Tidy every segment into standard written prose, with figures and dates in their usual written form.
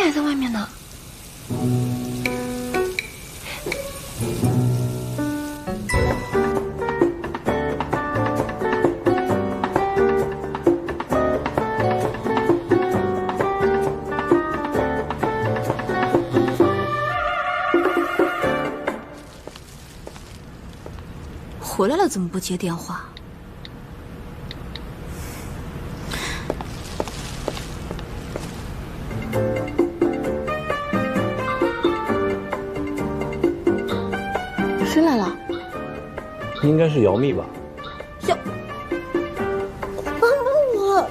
还在外面呢。回来了怎么不接电话？谁来了？应该是姚蜜吧？帮帮我！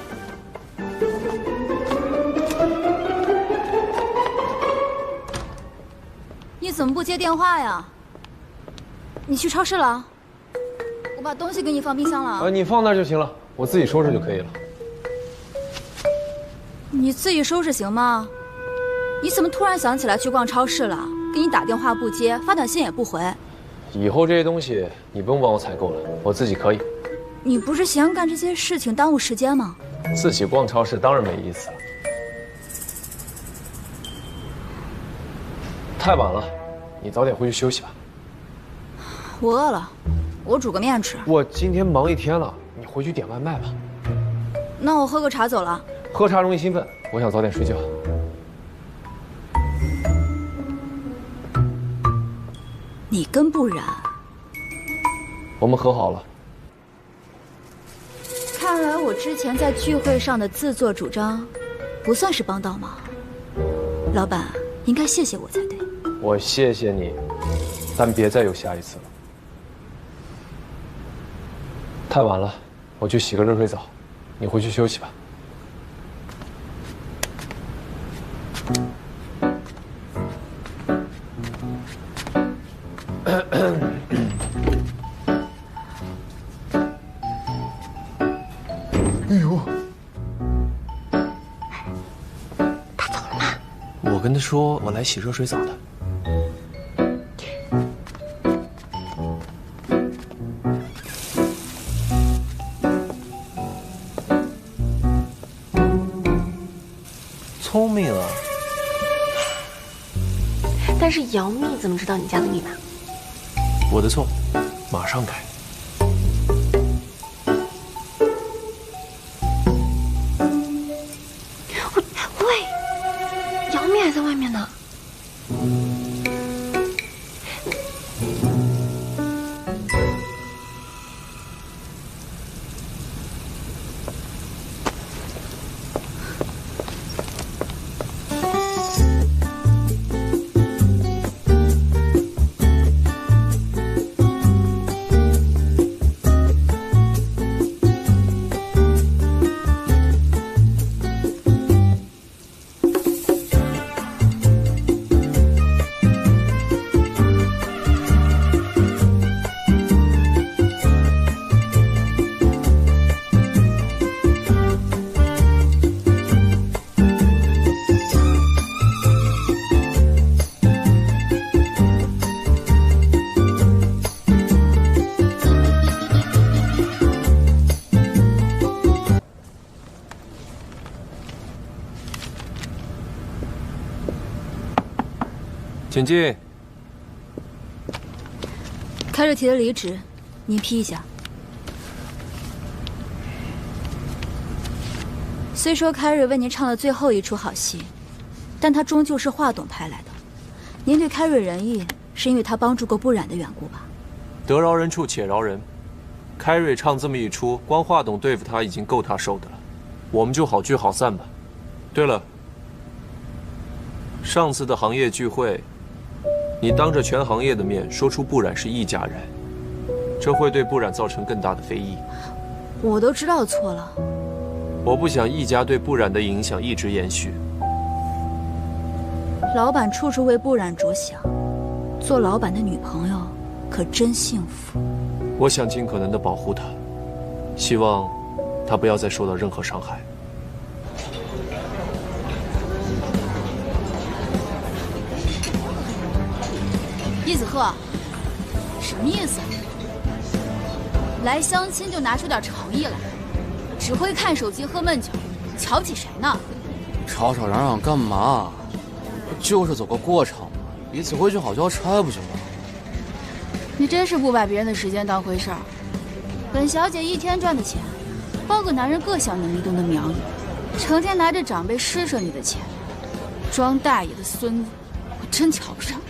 你怎么不接电话呀？你去超市了？我把东西给你放冰箱了。你放那儿就行了，我自己收拾就可以了。你自己收拾行吗？你怎么突然想起来去逛超市了？给你打电话不接，发短信也不回。以后这些东西你不用帮我采购了，我自己可以。你不是嫌干这些事情耽误时间吗？自己逛超市当然没意思了。太晚了，你早点回去休息吧。我饿了，我煮个面吃。我今天忙一天了，你回去点外卖吧。那我喝个茶走了。喝茶容易兴奋，我想早点睡觉。你跟不然，我们和好了。看来我之前在聚会上的自作主张，不算是帮倒忙。老板应该谢谢我才对。我谢谢你，但别再有下一次了。太晚了，我去洗个热水澡，你回去休息吧。哎呦，他走了吗？我跟他说我来洗热水澡的。聪明啊！但是姚蜜怎么知道你家的密码？我的错，马上改。喂，姚蜜还在外面呢。请进。开瑞提了离职，您批一下。虽说开瑞为您唱了最后一出好戏，但他终究是华董派来的。您对开瑞仁义，是因为他帮助过不染的缘故吧？得饶人处且饶人。开瑞唱这么一出，光华董对付他已经够他受的了，我们就好聚好散吧。对了，上次的行业聚会，你当着全行业的面说出不染是易家人，这会对不染造成更大的非议。我都知道错了。我不想易家对不染的影响一直延续。老板处处为不染着想，做老板的女朋友可真幸福。我想尽可能的保护她，希望她不要再受到任何伤害。叶子鹤，什么意思？来相亲就拿出点诚意来，只会看手机喝闷酒，瞧不起谁呢？吵吵嚷嚷干嘛？就是走个过场嘛，彼此回去好交差不行吗？你真是不把别人的时间当回事儿。本小姐一天赚的钱，包个男人各项能力都能秒你，成天拿着长辈施舍你的钱，装大爷的孙子，我真瞧不上。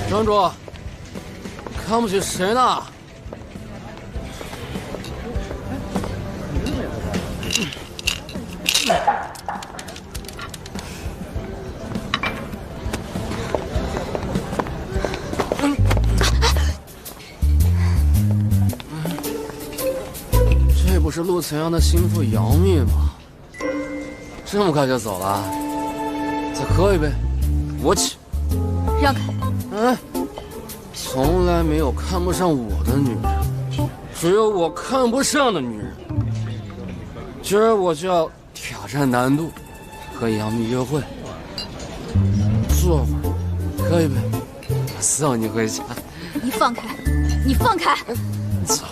庄主，看不起谁呢？这不是陆晨阳的心腹杨幂吗？这么快就走了？再喝一杯，我请。让开！从来没有看不上我的女人，只有我看不上的女人。今儿我就要挑战难度，和杨幂约会。坐会儿，喝一杯，我送你回家。你放开！你放开！走！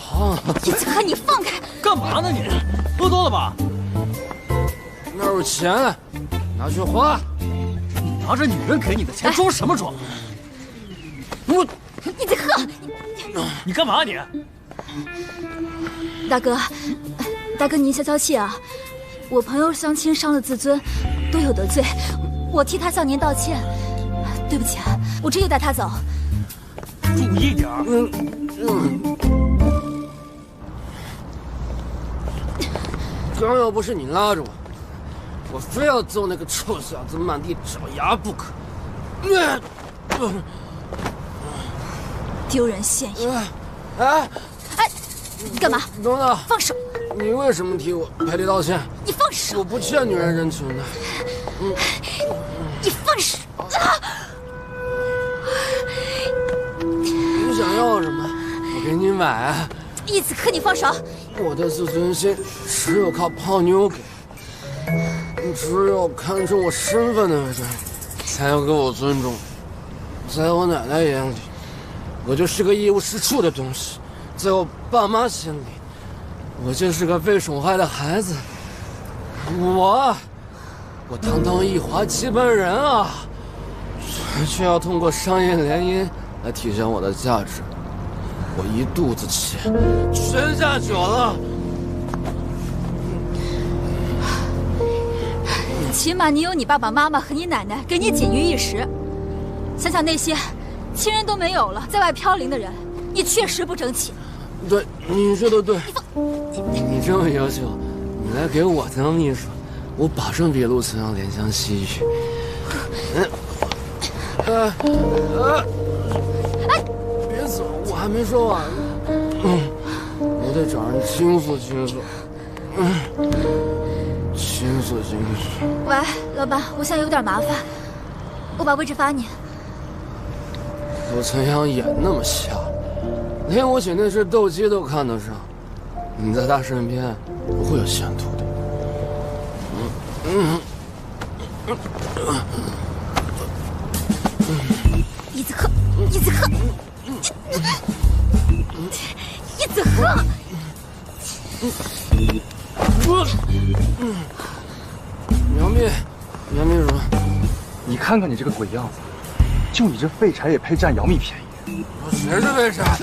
叶子柯，你放开！干嘛呢你？喝多了吧？那有钱，拿去花。你拿着女人给你的钱装什么装？我，叶子柯，你干嘛你？大哥，大哥您消消气啊！我朋友相亲伤了自尊，多有得罪，我替他向您道歉。对不起啊，我这就带他走。注意点儿。刚要不是你拉着我，我非要揍那个臭小子满地找牙不可。丢人现眼！哎，你干嘛？等等，放手！你为什么替我赔礼道歉？你放手！我不欠女人人情的。你放手！你想要什么？我给你买。叶子柯，你放手！我的自尊心只有靠泡妞给，只有看中我身份的人才要给我尊重。在我奶奶眼里，我就是个一无是处的东西；在我爸妈心里，我就是个被宠坏的孩子。我堂堂一华接班人啊，却要通过商业联姻来体现我的价值。我一肚子气，泉下酒了。起码你有你爸爸妈妈和你奶奶给你锦衣玉食。想想那些亲人都没有了，在外飘零的人，你确实不争气。对，你说的对。你这么优秀，你来给我当秘书，我保证比陆晨阳怜香惜玉。别走，我还没说完。我得找人倾诉倾诉。倾诉倾诉。喂，老板，我现在有点麻烦，我把位置发你。陆晨阳眼那么瞎，连我写那只斗鸡都看得上，你在他身边不会有前途的。叶子柯，叶子柯，叶子柯！杨秘书，你看看你这个鬼样子，就你这废柴也配占杨幂便宜？谁是废柴？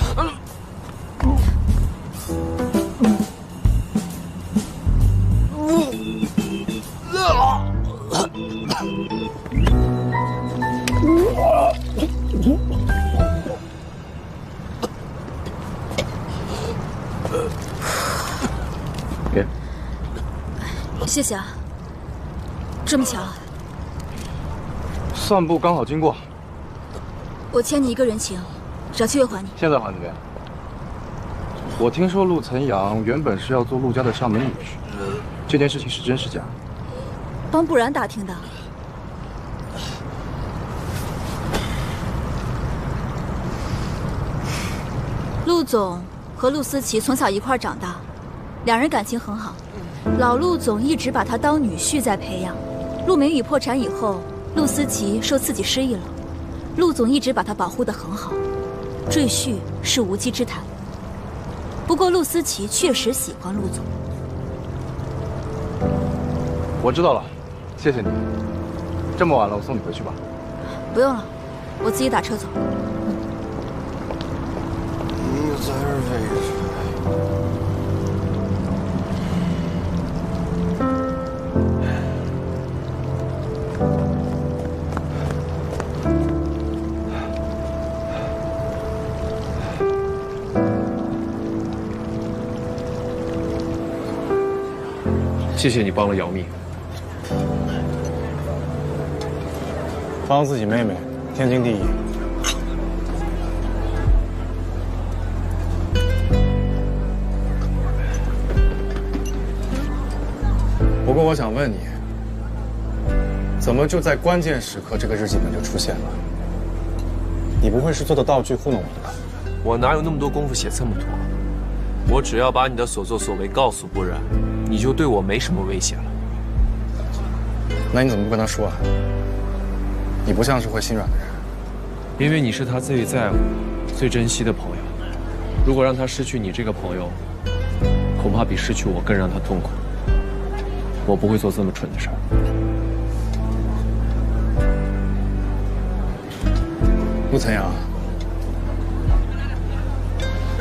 给，谢谢啊。这么巧，散步刚好经过。我欠你一个人情，小七月还你。现在还怎么样？我听说陆晨阳原本是要做陆家的上门女婿，这件事情是真是假？帮不然打听的。陆总和陆思琪从小一块长大，两人感情很好。老陆总一直把他当女婿在培养。陆明宇破产以后，陆思琪受刺激失忆了，陆总一直把他保护得很好，赘婿是无稽之谈。不过陆思琪确实喜欢陆总。我知道了，谢谢你。这么晚了，我送你回去吧。不用了，我自己打车走。你在这儿为啥？谢谢你帮了姚蜜。帮自己妹妹，天经地义。不过我想问你，怎么就在关键时刻这个日记本就出现了？你不会是做的道具糊弄我的吧？我哪有那么多功夫写这么多？我只要把你的所作所为告诉不染，你就对我没什么威胁了。那你怎么不跟他说啊？你不像是会心软的人。因为你是他最在乎、最珍惜的朋友。如果让他失去你这个朋友，恐怕比失去我更让他痛苦。我不会做这么蠢的事儿。陆晨阳，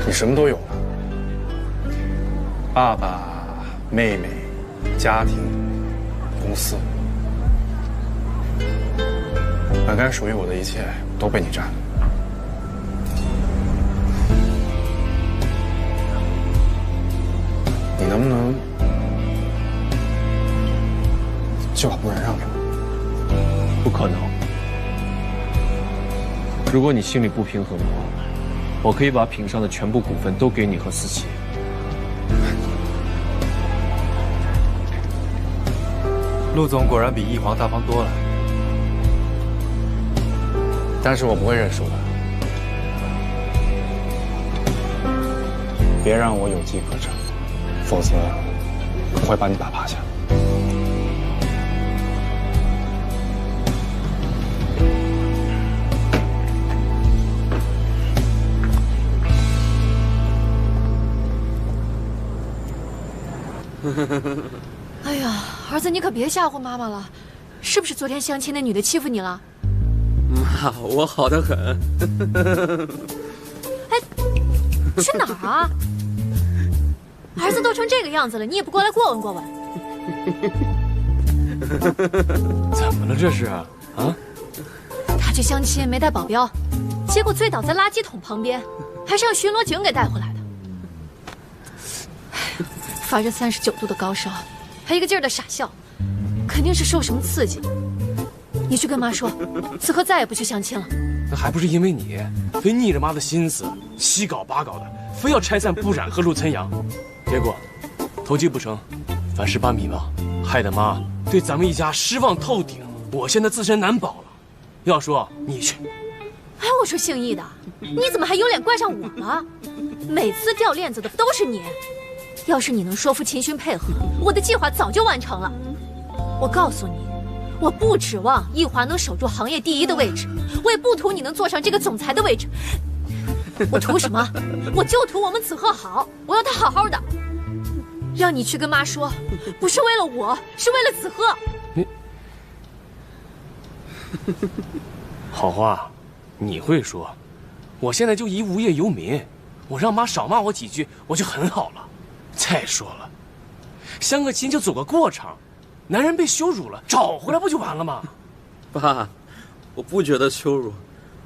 你什么都有了：爸爸、妹妹、家庭、公司，本该属于我的一切都被你占了。你能不能就把不然让给我？不可能。如果你心里不平衡的话，我可以把品上的全部股份都给你和思琪。陆总果然比易华大方多了。但是我不会认输的，别让我有机可乘，否则我会把你打趴下。哎呀，儿子，你可别吓唬妈妈了，是不是昨天相亲那女的欺负你了？妈，我好得很。哎，去哪儿啊？儿子都成这个样子了，你也不过来过问过问。怎么了这是？啊？他去相亲没带保镖，结果醉倒在垃圾桶旁边，还是让巡逻警给带回来的。发着39度的高烧，还一个劲儿的傻笑，肯定是受什么刺激。你去跟妈说，此后再也不去相亲了。那还不是因为你，非逆着妈的心思，七搞八搞的，非要拆散不染和陆晨阳，结果投机不成，反事半米嘛，害得妈对咱们一家失望透顶。我现在自身难保了，要说你去，哎，我说姓易的，你怎么还有脸怪上我了？每次掉链子的都是你。要是你能说服秦勋配合，我的计划早就完成了。我告诉你，我不指望易华能守住行业第1的位置，我也不图你能坐上这个总裁的位置。我图什么？我就图我们子贺好，我要他好好的。让你去跟妈说，不是为了我，是为了子贺。你好话你会说，我现在就一无业游民，我让妈少骂我几句，我就很好了。再说了，相个亲就走个过场，男人被羞辱了，找回来不就完了吗？爸，我不觉得羞辱，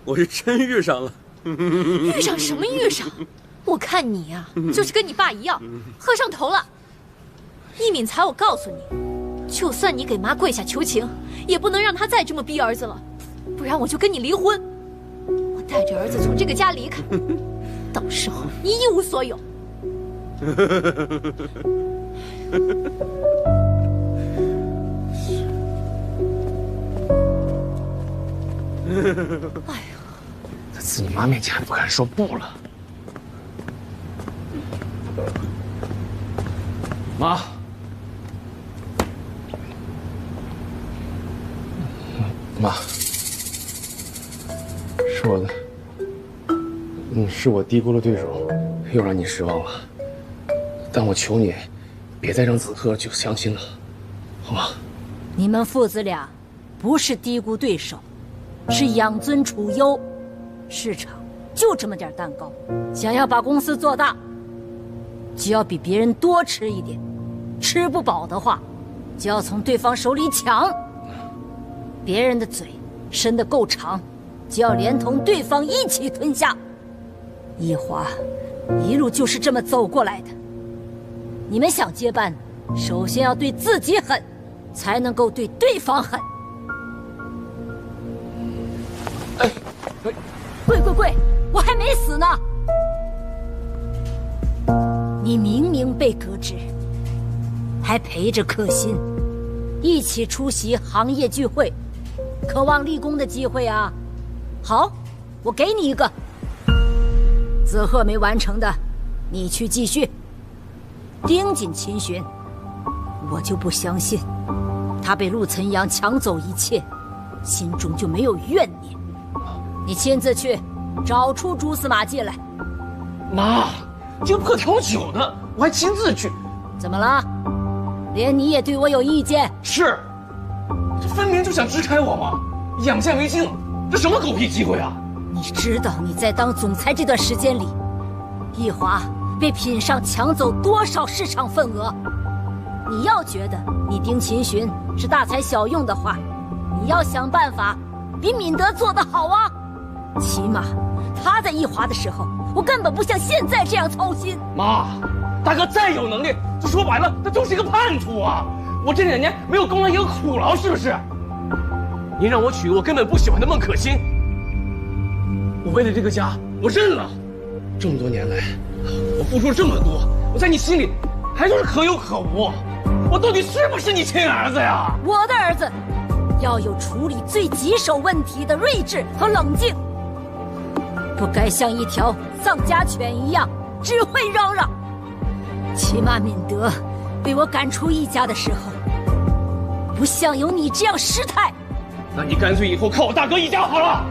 我是真遇上了。遇上什么遇上？我看你呀，就是跟你爸一样，喝上头了。易敏才，我告诉你，就算你给妈跪下求情，也不能让她再这么逼儿子了，不然我就跟你离婚。我带着儿子从这个家离开，到时候你一无所有。哎呀，在自己妈面前还不敢说不了。妈，妈，是我的，是我低估了对手，又让你失望了。但我求你，别再让子赫就相信了，好吗？你们父子俩不是低估对手，是养尊处优。市场就这么点蛋糕，想要把公司做大，就要比别人多吃一点。吃不饱的话，就要从对方手里抢。别人的嘴伸得够长，就要连同对方一起吞下。一华一路就是这么走过来的。你们想接班，首先要对自己狠，才能够对对方狠。贵，我还没死呢！你明明被革职，还陪着克辛一起出席行业聚会，渴望立功的机会啊！好，我给你一个。子赫没完成的，你去继续。盯紧秦寻，我就不相信他被陆岑阳抢走一切，心中就没有怨念。你亲自去找出蛛丝马迹来。妈，这个破调酒呢，我还亲自去。怎么了？连你也对我有意见？是，这分明就想支开我嘛，眼不见为净，这什么狗屁机会啊！你知道你在当总裁这段时间里，易华被品上抢走多少市场份额？你要觉得你盯秦寻是大材小用的话，你要想办法比敏德做得好啊！起码他在易华的时候，我根本不像现在这样操心。妈，大哥再有能力，这说白了，他就是一个叛徒啊！我这2年没有功劳也有苦劳，是不是？您让我娶我根本不喜欢的孟可欣，我为了这个家，我认了。这么多年来，我付出了这么多，我在你心里还就是可有可无。我到底是不是你亲儿子呀？我的儿子要有处理最棘手问题的睿智和冷静，不该像一条丧家犬一样只会嚷嚷。起码敏德被我赶出易家的时候，不像有你这样失态。那你干脆以后靠我大哥一家好了。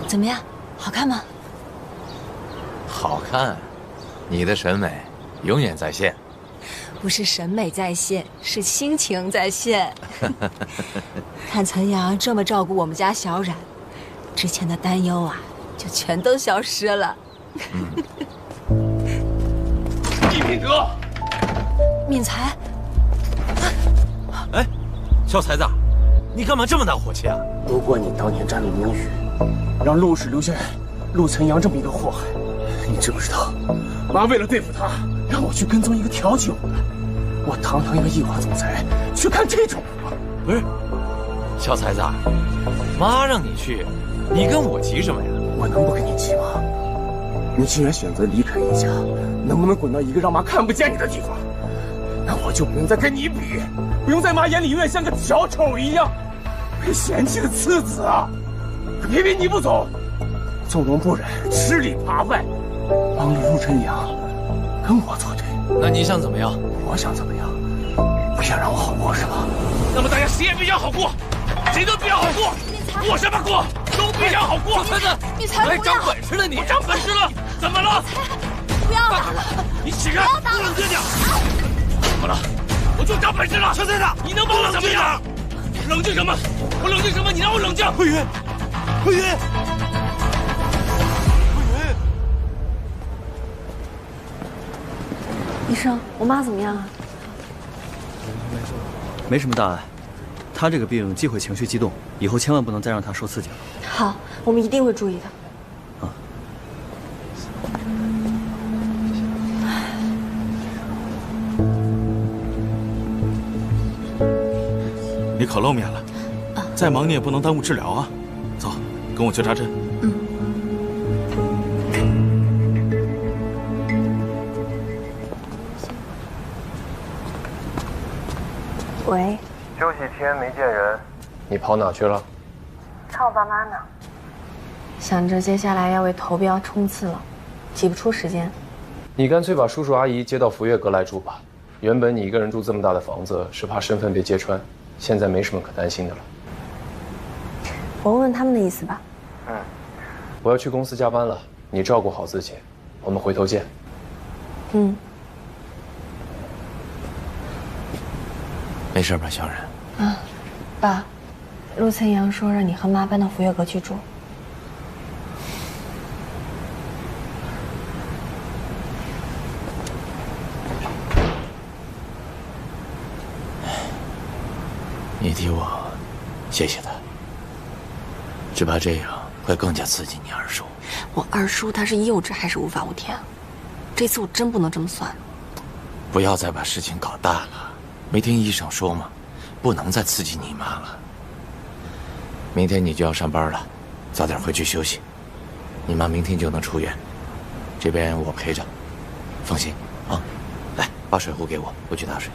怎么样，好看吗？好看，你的审美永远在线。不是审美在线，是心情在线。看岑阳这么照顾我们家小冉，之前的担忧啊，就全都消失了。易品德，敏才，哎，小才子，你干嘛这么大火气啊？都怪你当年占了名誉，让陆氏留下陆岑阳这么一个祸害。你知不知道，妈为了对付他，让我去跟踪一个调酒的。我堂堂一个易华总裁，去干这种活？不是，小才子，妈让你去，你跟我急什么呀？我能不跟你急吗？你既然选择离开易家，能不能滚到一个让妈看不见你的地方？那我就不用再跟你比，不用在妈眼里永远像个小丑一样，被嫌弃的次子啊！可偏偏你不走，纵容不忍，吃里扒外，帮了陆晨阳跟我作对。那你想怎么样？我想怎么样？不想让我好过是吧？那么大家谁也别想好过，谁都别想好过，过什么过？都别想好过。小才子，你才不要！长本事了你！我长本事了，怎么了？不要了！你起开！我冷静点。怎么了？我就长本事了。小才子，你能把我怎么样？冷静什么？我冷静什么？你让我冷静。慧云，慧云。医生，我妈怎么样啊？没什么大碍，她这个病忌讳情绪激动，以后千万不能再让她受刺激了。好，我们一定会注意的。啊。你可露面了，再忙你也不能耽误治疗啊！走，跟我去扎针。喂，休息天没见人，你跑哪去了？看我爸妈呢。想着接下来要为投标冲刺了，挤不出时间。你干脆把叔叔阿姨接到福月阁来住吧。原本你一个人住这么大的房子，是怕身份被揭穿，现在没什么可担心的了。我问问他们的意思吧。我要去公司加班了，你照顾好自己，我们回头见。没事吧，小冉？爸，陆岑阳说让你和妈搬到福月阁去住。你替我谢谢他，只怕这样会更加刺激你二叔。我二叔他是幼稚还是无法无天？这次我真不能这么算。不要再把事情搞大了，没听医生说吗？不能再刺激你妈了。明天你就要上班了，早点回去休息。你妈明天就能出院，这边我陪着，放心啊。来，把水壶给我，我去打水。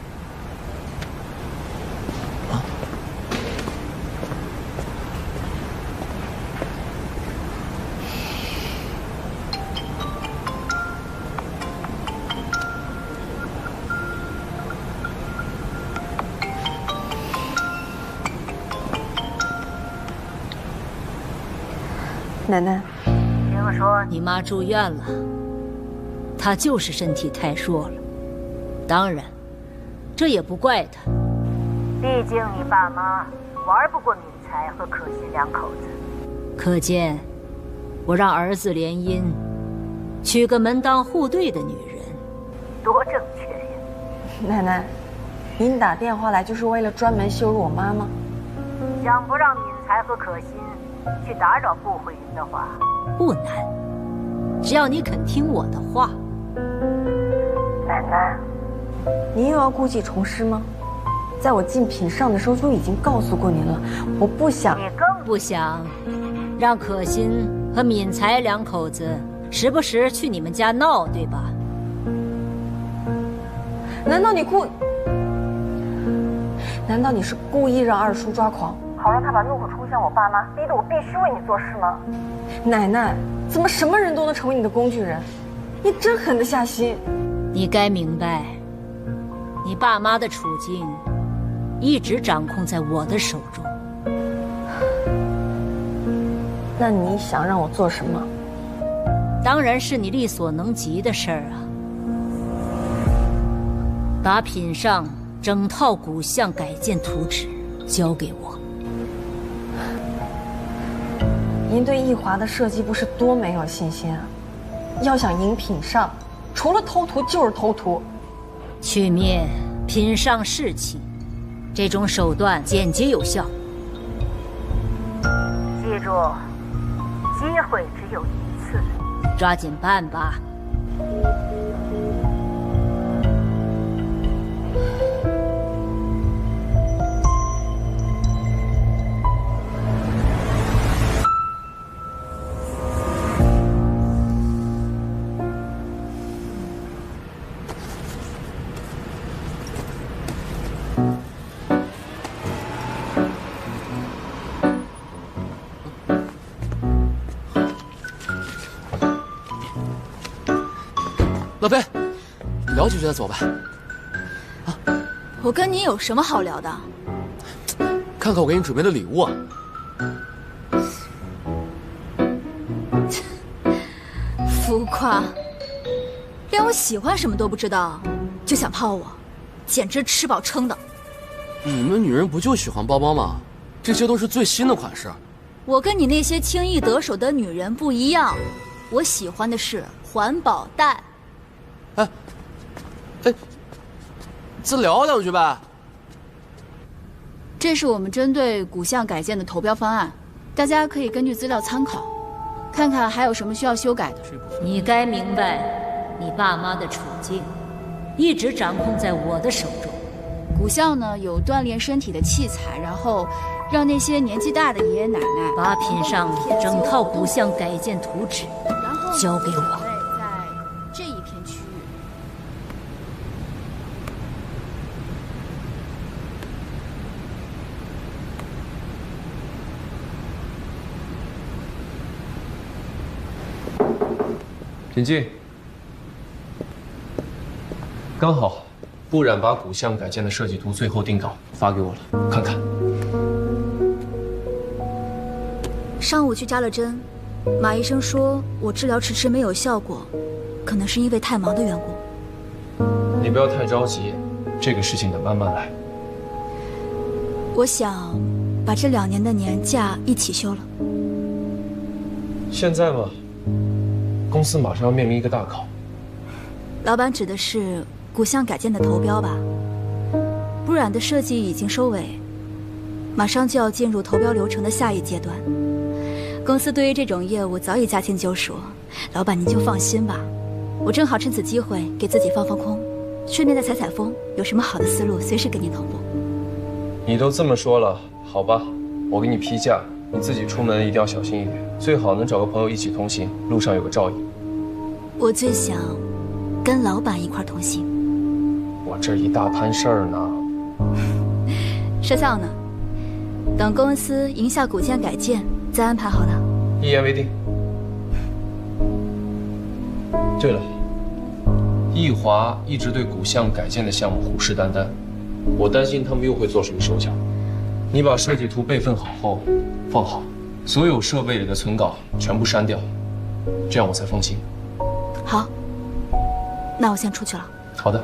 奶奶，听说你妈住院了，她就是身体太弱了。当然，这也不怪她，毕竟你爸妈玩不过敏才和可心两口子。可见，我让儿子联姻，娶个门当户对的女人，多正确呀！奶奶，您打电话来就是为了专门羞辱我妈吗？想不让敏才和可心去打扰顾慧云的话，不难，只要你肯听我的话。奶奶，您又要故技重施吗？在我进品上的时候就已经告诉过您了，我不想。你更不想让可心和敏才两口子时不时去你们家闹，对吧？难道你是故意让二叔抓狂？好让他把怒火冲向我爸妈，逼得我必须为你做事吗？奶奶，怎么什么人都能成为你的工具人？你真狠得下心。你该明白，你爸妈的处境一直掌控在我的手中。那你想让我做什么？当然是你力所能及的事儿啊。把品上整套古巷改建图纸交给我。您对易华的设计部是多没有信心啊！要想赢品上，除了偷图就是偷图。去灭品上士气，这种手段简洁有效。记住，机会只有一次，抓紧办吧。老裴，聊几句再走吧。我跟你有什么好聊的？看看我给你准备的礼物啊。浮夸，连我喜欢什么都不知道，就想泡我，简直吃饱撑的。你们女人不就喜欢包包吗？这些都是最新的款式。我跟你那些轻易得手的女人不一样，我喜欢的是环保袋。再聊两句呗。这是我们针对古巷改建的投标方案，大家可以根据资料参考，看看还有什么需要修改的。你该明白，你爸妈的处境一直掌控在我的手中。古巷呢有锻炼身体的器材，然后让那些年纪大的爷爷奶奶把品上整套古巷改建图纸交给我。在这一片区域。请进。刚好，不染把古巷改建的设计图最后定稿发给我了，看看。上午去扎了针，马医生说我治疗迟迟没有效果，可能是因为太忙的缘故。你不要太着急，这个事情得慢慢来。我想把这2年的年假一起休了。现在嘛，公司马上要面临一个大考。老板指的是古巷改建的投标吧？不染的设计已经收尾，马上就要进入投标流程的下一阶段。公司对于这种业务早已驾轻就熟，老板您就放心吧。我正好趁此机会给自己放放空，顺便再采采风，有什么好的思路随时跟您同步。你都这么说了，好吧，我给你批假，你自己出门一定要小心一点，最好能找个朋友一起同行，路上有个照应。我最想跟老板一块同行。我这一大摊事儿呢。说笑呢，等公司赢下古建改建再安排好了。一言为定。对了，易华一直对古巷改建的项目虎视眈眈，我担心他们又会做什么手脚。你把设计图备份好后放好，所有设备里的存稿全部删掉，这样我才放心。好，那我先出去了。好的。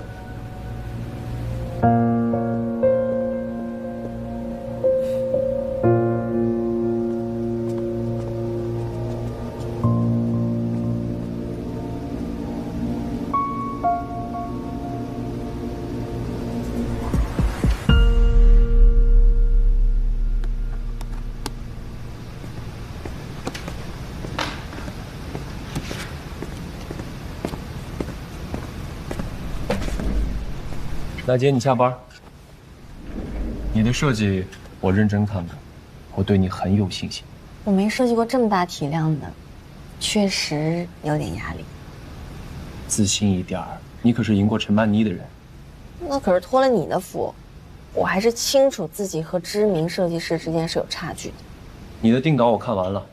来接你下班。你的设计我认真看过，我对你很有信心。我没设计过这么大体量的，确实有点压力。自信一点儿，你可是赢过陈曼妮的人。那可是托了你的福，我还是清楚自己和知名设计师之间是有差距的。你的定稿我看完了，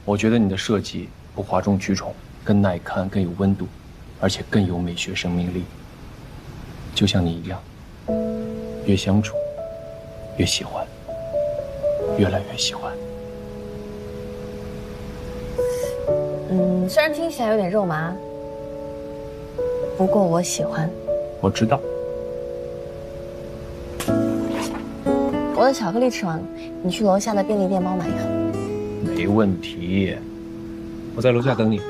我觉得你的设计不哗众取宠，更耐看，更有温度，而且更有美学生命力。就像你一样，越相处越喜欢，越来越喜欢。虽然听起来有点肉麻，不过我喜欢。我知道。我的巧克力吃完了，你去楼下的便利店帮我买一盒。没问题，我在楼下等你。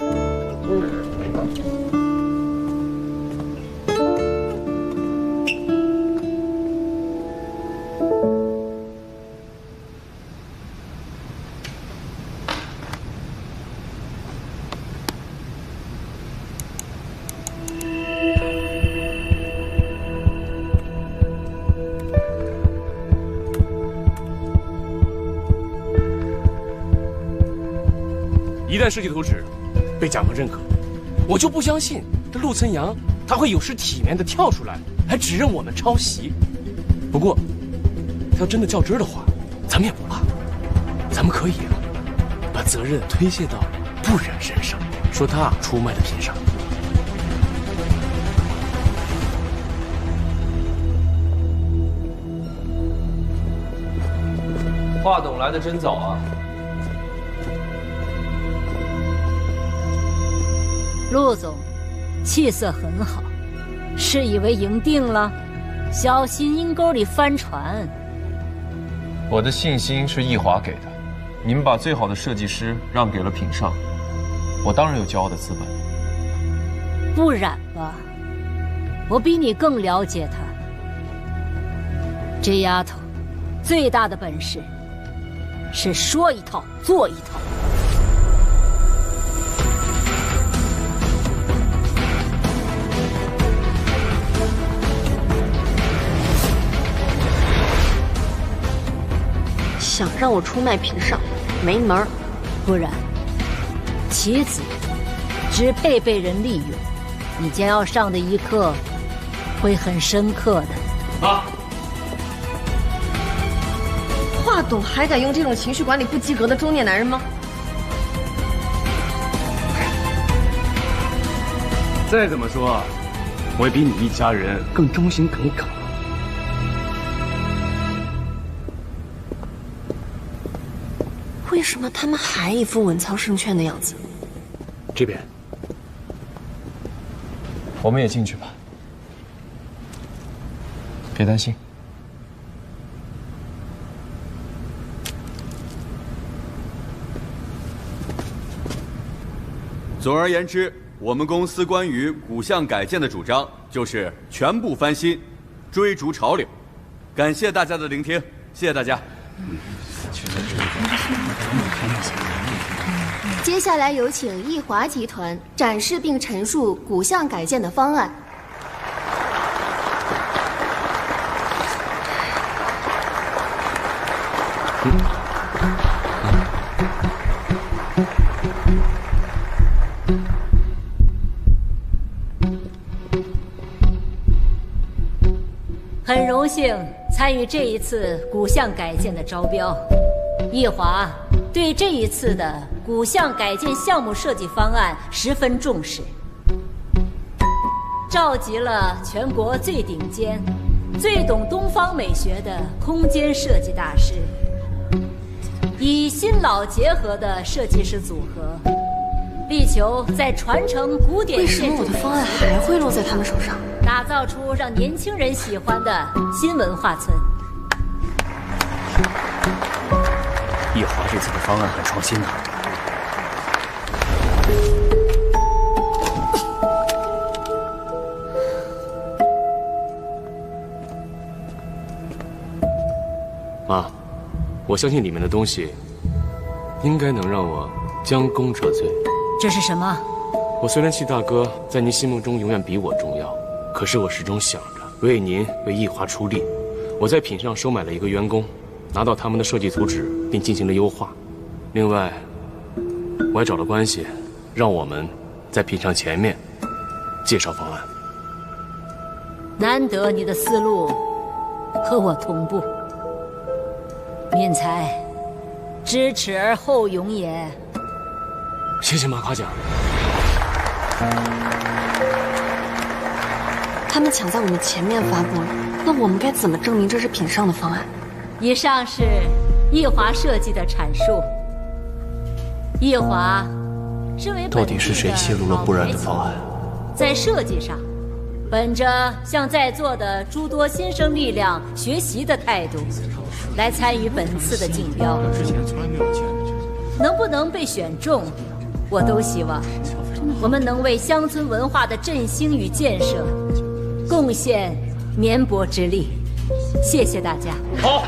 一旦设计图纸被蒋恒认可，我就不相信这陆岑阳他会有失体面的跳出来，还指认我们抄袭。不过，他要真的较真的话，咱们也不怕，咱们可以把责任推卸到不染身上，说他出卖了品上。华董来的真早啊！陆总，气色很好，是以为赢定了？小心阴沟里翻船。我的信心是易华给的，你们把最好的设计师让给了品上，我当然有骄傲的资本。不然吧，我比你更了解她。这丫头最大的本事是说一套做一套。想让我出卖品上，没门儿。不然，棋子只配被人利用。你将要上的一课会很深刻的。啊！华董还敢用这种情绪管理不及格的中年男人吗？再怎么说，我也比你一家人更忠心耿耿。为什么他们还一副稳操胜券的样子？这边，我们也进去吧。别担心。总而言之，我们公司关于古巷改建的主张就是全部翻新，追逐潮流。感谢大家的聆听，谢谢大家。接下来有请易华集团展示并陈述古巷改建的方案。很荣幸参与这一次古巷改建的招标。易华对这一次的古巷改建项目设计方案十分重视，召集了全国最顶尖、最懂东方美学的空间设计大师，以新老结合的设计师组合，力求在传承古典建筑。为什么我的方案还会落在他们手上？打造出让年轻人喜欢的新文化村。易华这次的方案很创新的。妈，我相信里面的东西应该能让我将功折罪。这是什么？我虽然系大哥，在您心目中永远比我重要，可是我始终想着为您为易华出力。我在品上收买了一个员工，拿到他们的设计图纸并进行了优化。另外，我还找了关系，让我们在品上前面介绍方案。难得你的思路和我同步。敏才，知耻而后勇也。谢谢妈夸奖。他们抢在我们前面发布了，那我们该怎么证明这是品上的方案？以上是易华设计的阐述。易华身为到底是谁泄露了不然的方案？在设计上，本着向在座的诸多新生力量学习的态度，来参与本次的竞标。能不能被选中，我都希望我们能为乡村文化的振兴与建设贡献绵薄之力。谢谢大家。好，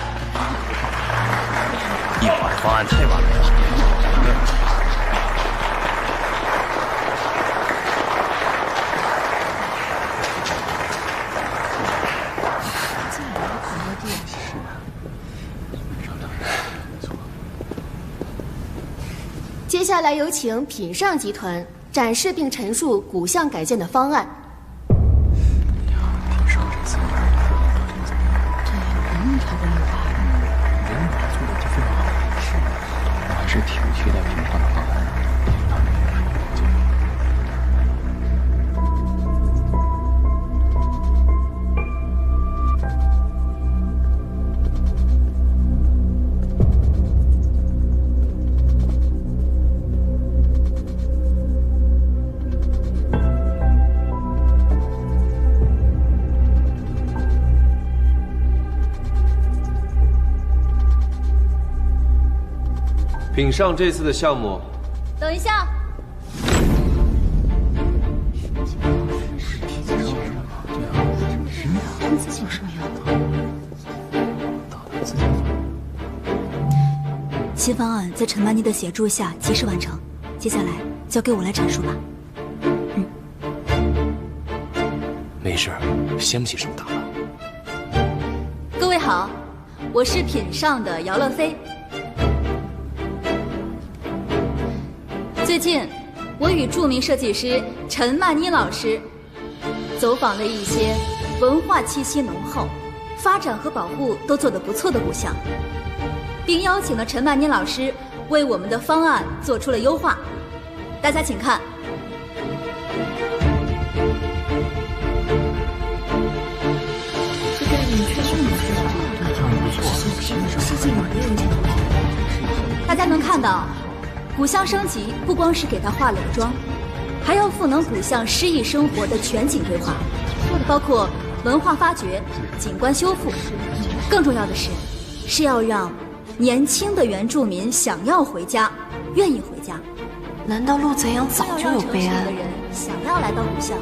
易华的方案太完美了。接下来有请品上集团展示并陈述古巷改建的方案。还是挺期待品上的方案。品上这次的项目，等一下，新方案在陈曼妮的协助下及时完成，接下来交给我来阐述吧。没事，掀不起什么大浪。各位好，我是品上的姚乐飞。最近，我与著名设计师陈曼妮老师走访了一些文化气息浓厚、发展和保护都做得不错的古巷，并邀请了陈曼妮老师为我们的方案做出了优化。大家请看。看到，古巷升级不光是给他化了个妆，还要赋能古巷诗意生活的全景规划，包括文化发掘、景观修复。更重要的是要让年轻的原住民想要回家，愿意回家。难道陆贼阳早就有备案？的人想要来到古巷，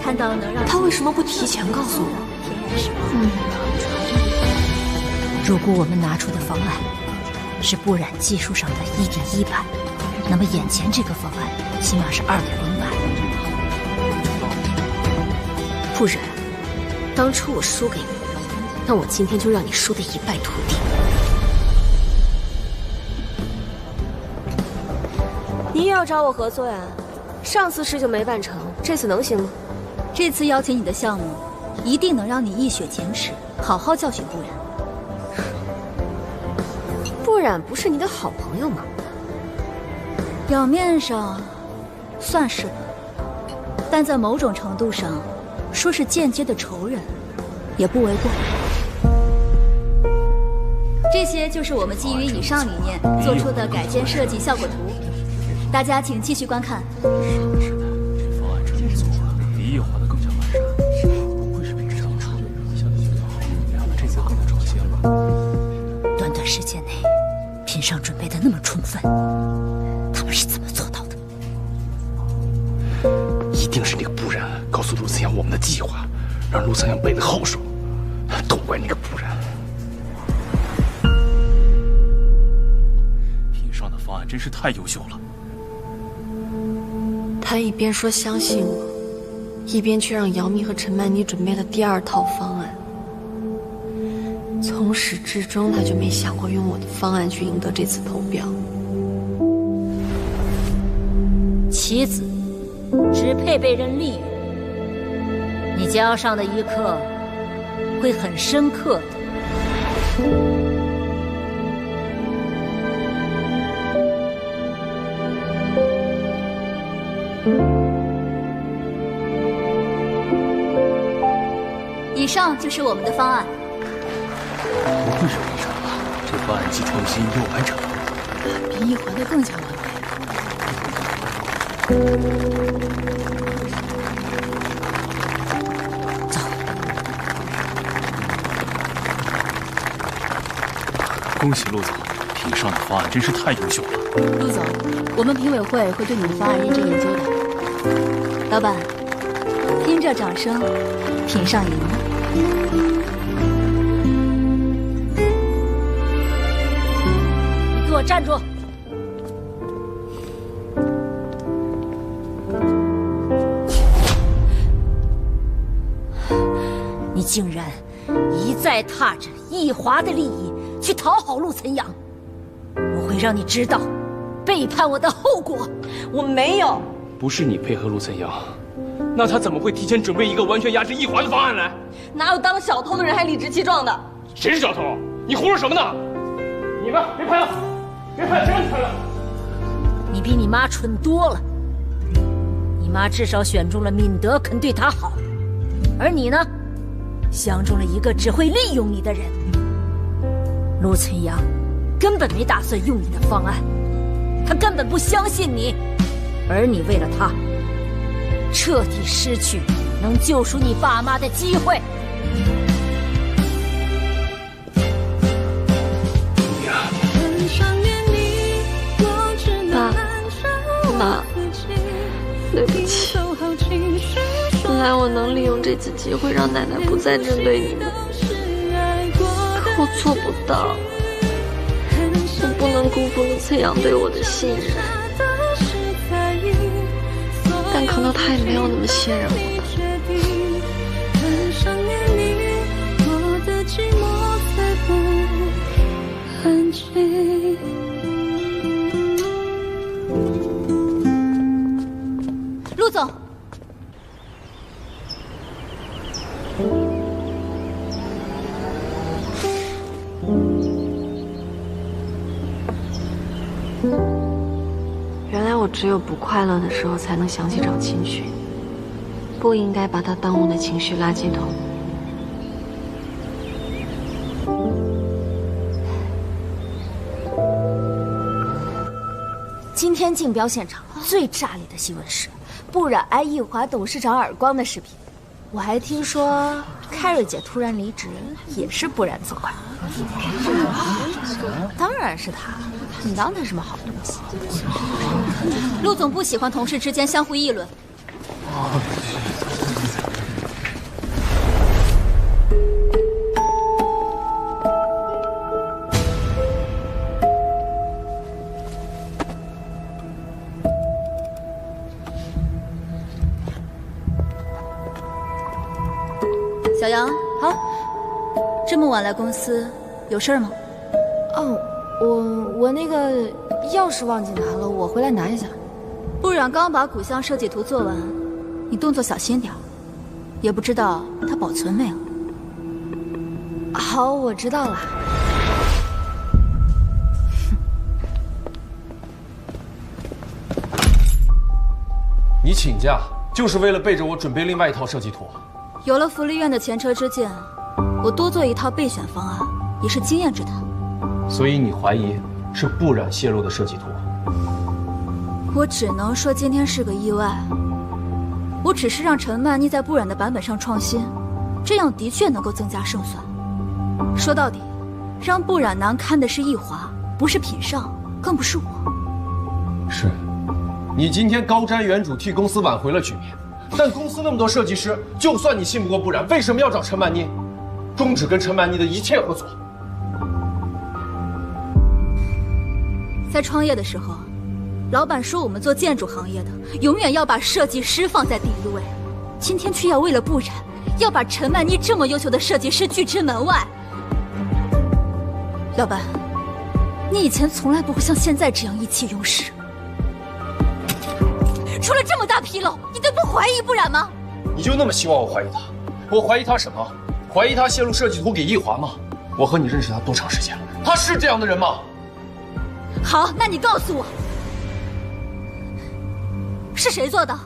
看到能让他为什么不提前告诉我？如果我们拿出的方案是不染技术上的1.1版，那么眼前这个方案起码是2.0版。不然，当初我输给你，那我今天就让你输得一败涂地。你也要找我合作呀？上次事就没办成，这次能行吗？这次邀请你的项目，一定能让你一雪前耻，好好教训不染。不染不是你的好朋友吗？表面上算是，但在某种程度上，说是间接的仇人，也不为过。这些就是我们基于以上理念做出的改建设计效果图，大家请继续观看。方案真不错，比易华的更加完善。不愧是品上出的人，相对协调好，他们这次更加创新了。短短时间内，品上准备的那么充分，他们是怎么做到的？一定是那个不然告诉陆森阳我们的计划，让陆森阳背得好爽。都怪那个不然。品上的方案真是太优秀了。他一边说相信我，一边却让姚明和陈曼妮准备了第2套方案。从始至终，他就没想过用我的方案去赢得这次投标。棋子只配被人利用，你教上的一课会很深刻的。以上就是我们的方案。不愧是品上了，这方案既创新又完整，比易华的更加完美。走。恭喜陆总，品上的方案真是太优秀了。陆总，我们评委会会对你的方案认真研究的。老板，听这掌声，品上赢了。你给我站住！你竟然一再踏着易华的利益去讨好陆岑阳，我会让你知道背叛我的后果。我没有。不是你配合陆岑阳，那他怎么会提前准备一个完全压制易华的方案来？哪有当小偷的人还理直气壮的？谁是小偷？你胡说什么呢？你们别拍了，别拍了，谁让你拍了？你比你妈蠢多了。你妈至少选中了敏德肯对她好，而你呢，相中了一个只会利用你的人。陆岑阳根本没打算用你的方案，他根本不相信你，而你为了他，彻底失去能救赎你爸妈的机会。爸妈，对不起，本来我能利用这次机会让奶奶不再针对你们，可我做不到。我不能辜负陆岑阳对我的信任，但可能他也没有那么信任我吧。陆总，原来我只有不快乐的时候才能想起找秦勋，不应该把他当我的情绪垃圾桶。天竞标现场最炸裂的新闻是，不染挨易华董事长耳光的视频。我还听说凯瑞姐突然离职，也是不染责怪。当然是他，你当他什么好东西？陆总不喜欢同事之间相互议论。小杨，好，这么晚来公司，有事吗？哦，我那个钥匙忘记拿了，我回来拿一下。不染刚把古巷设计图做完，你动作小心点，也不知道他保存没有。好，我知道了。你请假就是为了背着我准备另外一套设计图？有了福利院的前车之鉴，我多做一套备选方案也是经验之谈。所以你怀疑是不染泄露的设计图？我只能说今天是个意外。我只是让陈曼妮在不染的版本上创新，这样的确能够增加胜算。说到底，让不染难堪的是易华，不是品尚，更不是我。是，你今天高瞻远瞩，替公司挽回了局面。但公司那么多设计师，就算你信不过不染，为什么要找陈曼妮？终止跟陈曼妮的一切合作。在创业的时候，老板说我们做建筑行业的，永远要把设计师放在第一位。今天却要为了不染，要把陈曼妮这么优秀的设计师拒之门外。老板，你以前从来不会像现在这样意气用事。出了这么大纰漏，你都不怀疑不染吗？你就那么希望我怀疑他？我怀疑他什么？怀疑他泄露设计图给易华吗？我和你认识他多长时间了？他是这样的人吗？好，那你告诉我，是谁做的？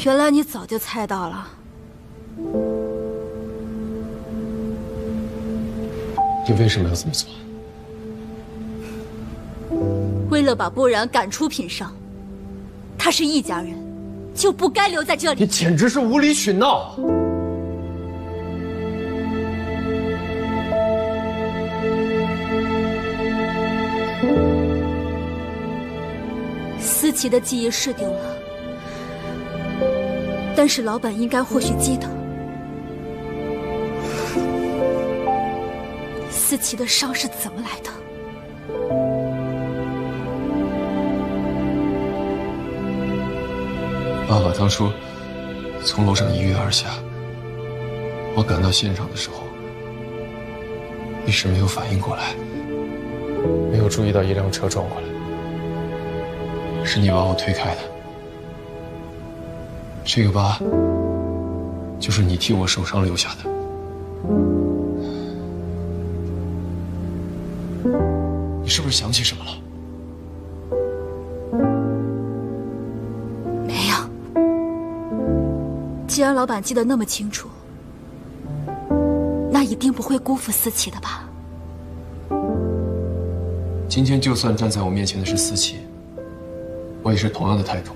原来你早就猜到了。你为什么要这么做？为了把不染赶出品尚，他是易家人，就不该留在这里。你简直是无理取闹！思琪的记忆是丢了，但是老板应该或许记得。思琪的伤是怎么来的？爸爸当初从楼上一跃而下，我赶到现场的时候，一时没有反应过来，没有注意到一辆车撞过来，是你把我推开的。这个疤就是你替我受伤留下的。你是不是想起什么了？没有。既然老板记得那么清楚，那一定不会辜负思琪的吧？今天就算站在我面前的是思琪，我也是同样的态度。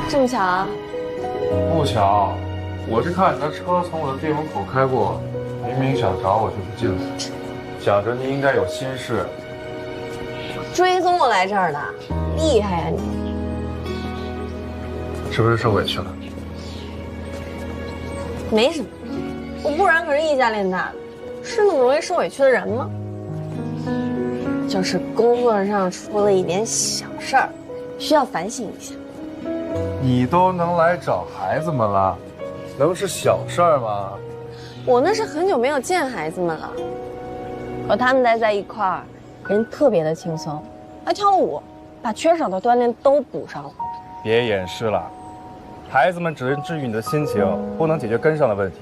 这么巧啊？不巧，我是看你的车从我的店门口开过，明明想找我就不进来，想着你应该有心事，追踪我来这儿的，厉害呀你！是不是受委屈了？没什么，我不然可是易家练大的，是那么容易受委屈的人吗？就是工作上出了一点小事儿，需要反省一下。你都能来找孩子们了，能是小事儿吗？我那是很久没有见孩子们了，和他们待在一块儿，人特别的轻松，还跳了舞，把缺少的锻炼都补上了。别掩饰了，孩子们只能治愈你的心情，不能解决根上的问题。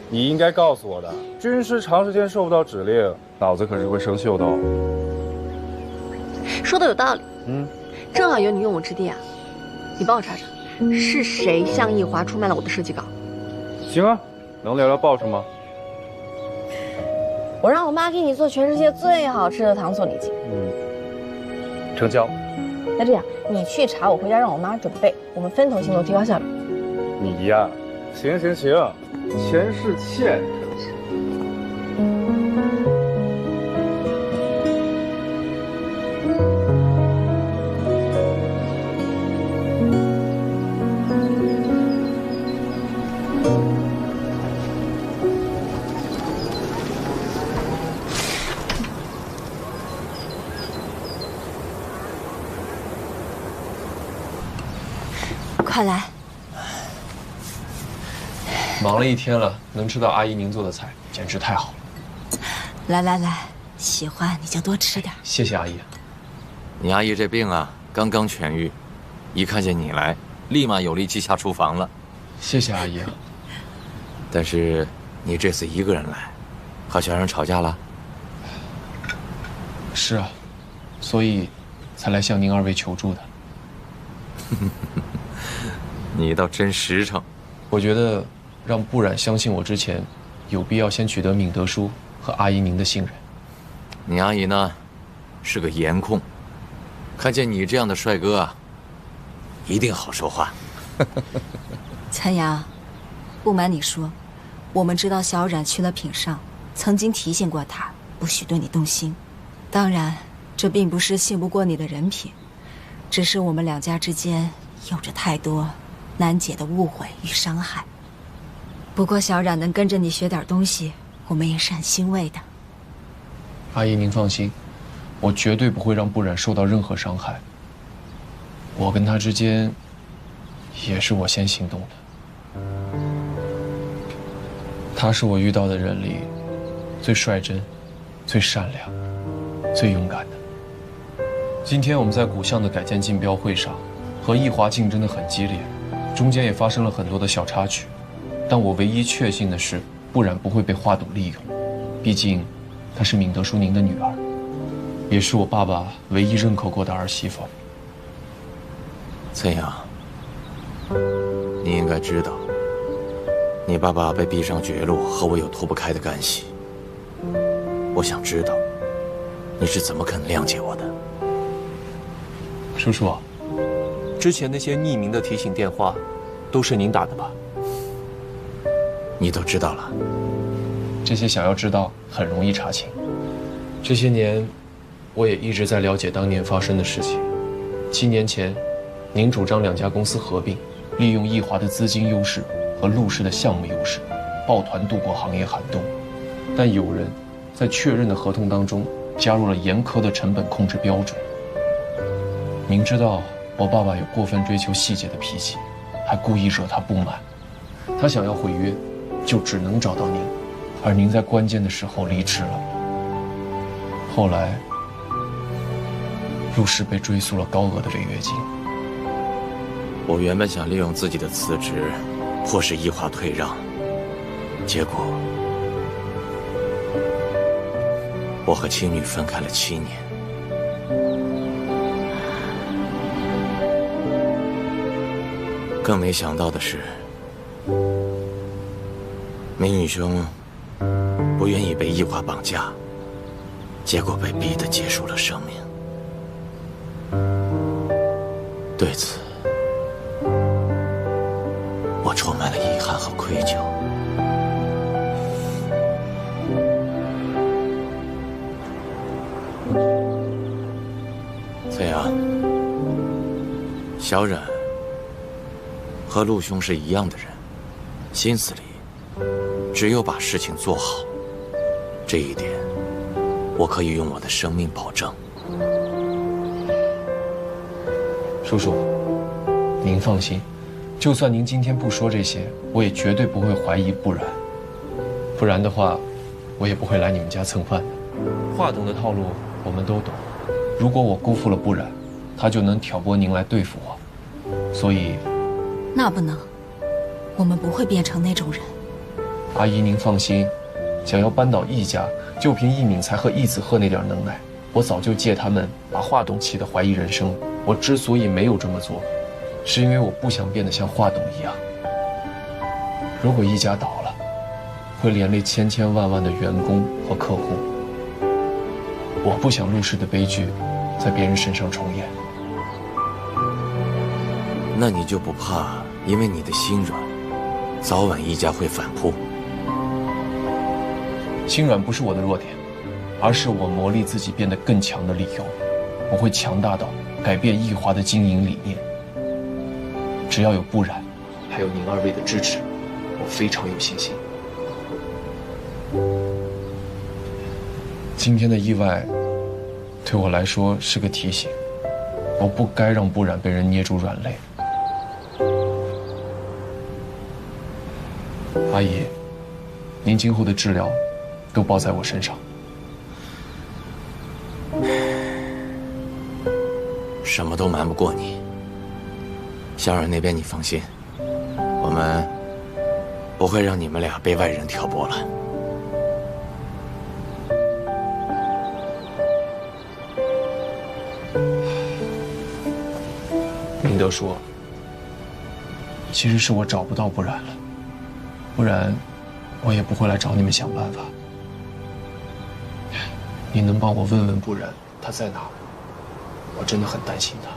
你应该告诉我的，军师长时间受不到指令，脑子可是会生锈的哦。说的有道理，正好有你用武之地啊，你帮我查查，是谁向易华出卖了我的设计稿？行啊，能聊聊报酬吗？我让我妈给你做全世界最好吃的糖醋里脊。成交。那这样，你去查，我回家让我妈准备，我们分头行动，提高效率。你呀，行，钱是欠。快来！忙了一天了，能吃到阿姨您做的菜，简直太好了。来，喜欢你就多吃点。谢谢阿姨。你阿姨这病啊，刚刚痊愈，一看见你来，立马有力气下厨房了。谢谢阿姨。但是你这次一个人来，和小冉吵架了？是啊，所以才来向您二位求助的。你倒真实诚。我觉得让不染相信我之前，有必要先取得敏德叔和阿姨您的信任。你阿姨呢，是个颜控，看见你这样的帅哥啊，一定好说话。岑阳，不瞒你说，我们知道小冉去了品上，曾经提醒过他不许对你动心。当然，这并不是信不过你的人品，只是我们两家之间有着太多难解的误会与伤害。不过小冉能跟着你学点东西，我们也是很欣慰的。阿姨您放心，我绝对不会让不染受到任何伤害。我跟他之间，也是我先行动的。他是我遇到的人里最率真、最善良、最勇敢的。今天我们在古巷的改建竞标会上，和易华竞争得很激烈，中间也发生了很多的小插曲。但我唯一确信的是，不染不会被华赌利用，毕竟她是敏德叔您的女儿，也是我爸爸唯一认可过的儿媳妇。岑阳，你应该知道，你爸爸被逼上绝路和我有脱不开的干系。我想知道，你是怎么肯谅解我的？叔叔，之前那些匿名的提醒电话，都是您打的吧？你都知道了？这些想要知道很容易查清。这些年，我也一直在了解当年发生的事情。7年前，您主张两家公司合并，利用易华的资金优势和陆氏的项目优势，抱团度过行业寒冬。但有人在确认的合同当中加入了严苛的成本控制标准。明知道我爸爸有过分追求细节的脾气，还故意惹他不满。他想要毁约，就只能找到您，而您在关键的时候离职了。后来，陆氏被追诉了高额的违约金。我原本想利用自己的辞职，迫使易华退让，结果我和妻女分开了7年。更没想到的是，明宇兄不愿意被易华绑架，结果被逼得结束了生命。对此，我充满了遗憾和愧疚。崔阳，小冉和陆兄是一样的人，心思里只有把事情做好，这一点我可以用我的生命保证。叔叔，您放心，就算您今天不说这些，我也绝对不会怀疑不然。不然的话，我也不会来你们家蹭饭的。华董的套路我们都懂，如果我辜负了不然，他就能挑拨您来对付我。所以，那不能，我们不会变成那种人。阿姨您放心，想要扳倒易家，就凭易敏才和易子鹤那点能耐，我早就借他们把华董气得怀疑人生了。我之所以没有这么做，是因为我不想变得像华董一样。如果易家倒了，会连累千千万万的员工和客户。我不想陆氏的悲剧在别人身上重演。那你就不怕因为你的心软，早晚易家会反扑？心软不是我的弱点，而是我磨砺自己变得更强的理由。我会强大到改变易华的经营理念。只要有不然，还有您二位的支持，我非常有信心。今天的意外，对我来说是个提醒，我不该让不然被人捏住软肋。阿姨，您今后的治疗都包在我身上。什么都瞒不过你。小冉那边你放心，我们不会让你们俩被外人挑拨了。明德说，其实是我找不到不然了，不然我也不会来找你们想办法。你能帮我问问不然他在哪儿？我真的很担心他。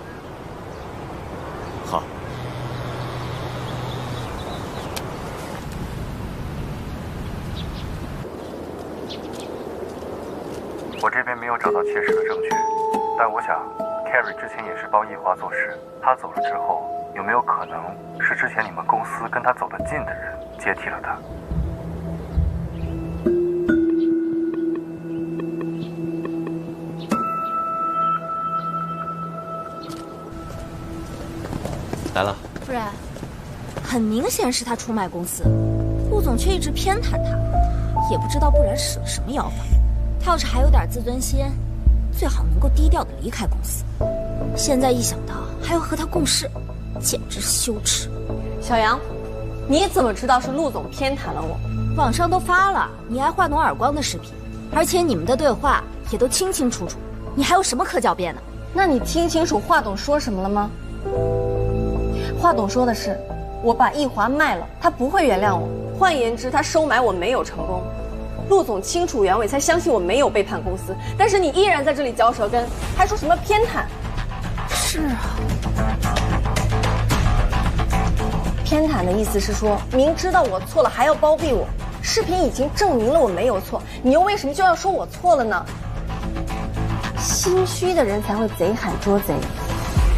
好。我这边没有找到切实的证据，但我想 Carrie 之前也是帮易华做事，他走了之后，有没有可能是之前你们公司跟他走得近的人接替了他？来了。不然，很明显是他出卖公司，陆总却一直偏袒他，也不知道不然使了什么妖法。他要是还有点自尊心，最好能够低调的离开公司。现在一想到还要和他共事，简直羞耻。小杨，你怎么知道是陆总偏袒了我？网上都发了你挨华董耳光的视频，而且你们的对话也都清清楚楚，你还有什么可狡辩的？那你听清楚华董说什么了吗？华董说的是，我把易华卖了，他不会原谅我。换言之，他收买我没有成功。陆总清楚原委，才相信我没有背叛公司。但是你依然在这里嚼舌根，还说什么偏袒？是啊，偏袒的意思是说，明知道我错了还要包庇我。视频已经证明了我没有错，你又为什么就要说我错了呢？心虚的人才会贼喊捉贼，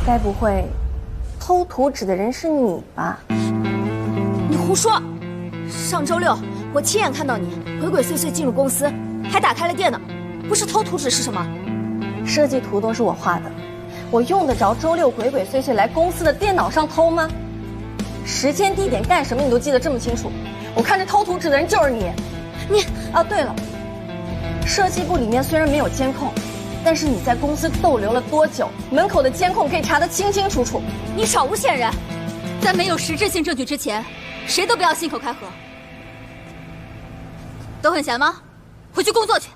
该不会偷图纸的人是你吧？你胡说！上周六我亲眼看到你鬼鬼祟祟进入公司，还打开了电脑，不是偷图纸是什么？设计图都是我画的，我用得着周六鬼鬼祟祟来公司的电脑上偷吗？时间地点干什么你都记得这么清楚，我看这偷图纸的人就是你。啊，对了，设计部里面虽然没有监控，但是你在公司逗留了多久，门口的监控可以查得清清楚楚。你少诬陷人！在没有实质性证据之前，谁都不要信口开河。都很闲吗？回去工作去。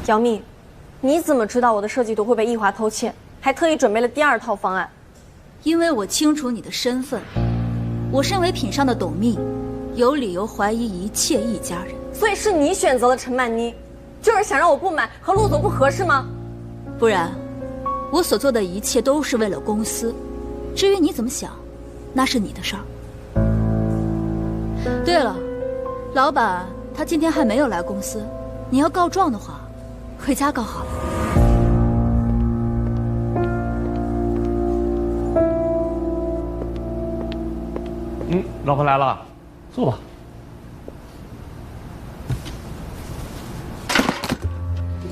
姚蜜，你怎么知道我的设计图会被易华偷窃，还特意准备了第二套方案？因为我清楚你的身份，我身为品上的董秘，有理由怀疑一切易家人。所以是你选择了陈曼妮，就是想让我不满，和陆总不合适吗？不然，我所做的一切都是为了公司。至于你怎么想，那是你的事儿。对了，老板他今天还没有来公司，你要告状的话，回家告好了。老婆来了，坐吧。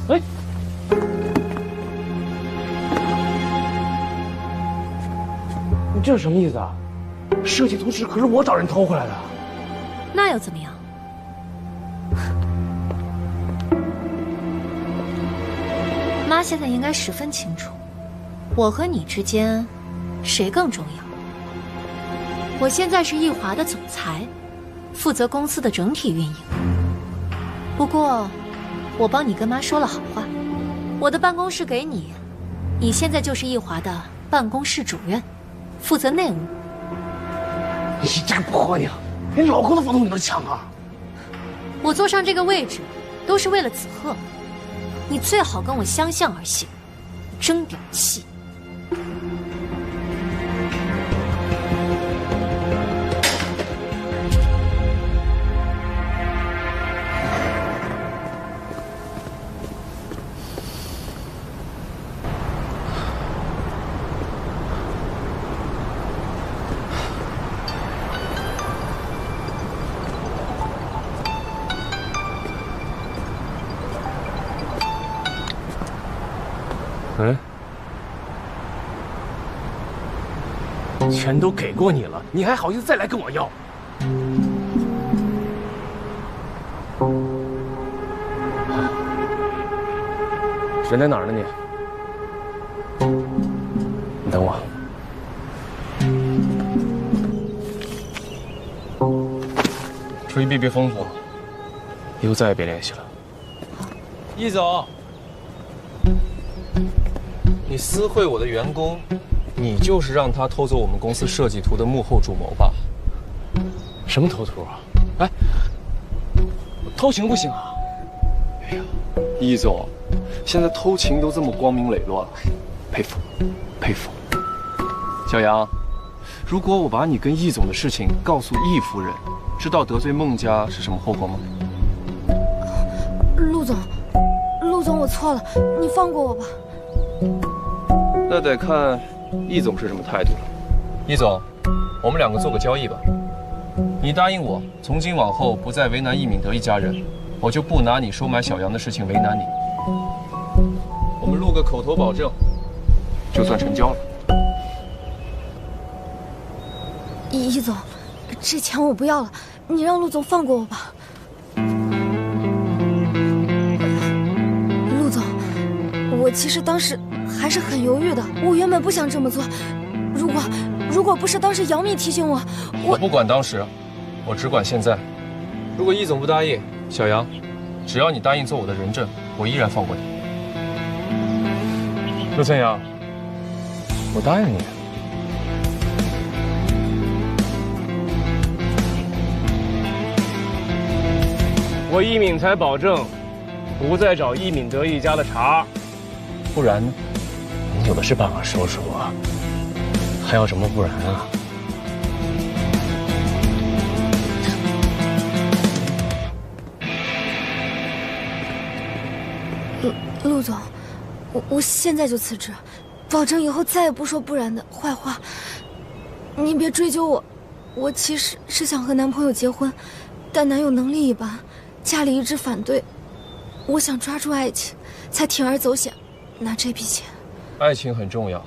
哎，你这是什么意思啊？设计图纸可是我找人偷回来的。那又怎么样？妈现在应该十分清楚，我和你之间谁更重要。我现在是易华的总裁，负责公司的整体运营。不过，我帮你跟妈说了好话，我的办公室给你，你现在就是易华的办公室主任，负责内务。你这个婆娘，连老公的房东你能抢啊？我坐上这个位置，都是为了子赫。你最好跟我相向而行，争点气。钱都给过你了，你还好意思再来跟我要？人在哪儿呢你？你等我。出去避避风头，以后再也别联系了。易总，你私会我的员工。你就是让他偷走我们公司设计图的幕后主谋吧？什么偷图啊？哎，偷情不行啊！哎呀，易总，现在偷情都这么光明磊落了，佩服，佩服。小杨，如果我把你跟易总的事情告诉易夫人，知道得罪孟家是什么后果吗？陆总，我错了，你放过我吧。那得看易总是什么态度了。易总，我们两个做个交易吧。你答应我，从今往后不再为难易敏德一家人，我就不拿你收买小杨的事情为难你。我们录个口头保证，就算成交了。易总，这钱我不要了，你让陆总放过我吧。陆总，我其实当时还是很犹豫的，我原本不想这么做。如果不是当时杨幂提醒我，我不管当时，我只管现在。如果易总不答应，小杨，只要你答应做我的人证，我依然放过你。陆晨阳，我答应你。我易敏才保证，不再找易敏德一家的茬。不然呢？你有的是办法说说啊，还要什么不然啊？陆总，我现在就辞职，保证以后再也不说不然的坏话。您别追究我，我其实是想和男朋友结婚，但男友能力一般，家里一直反对。我想抓住爱情，才铤而走险，拿这笔钱。爱情很重要，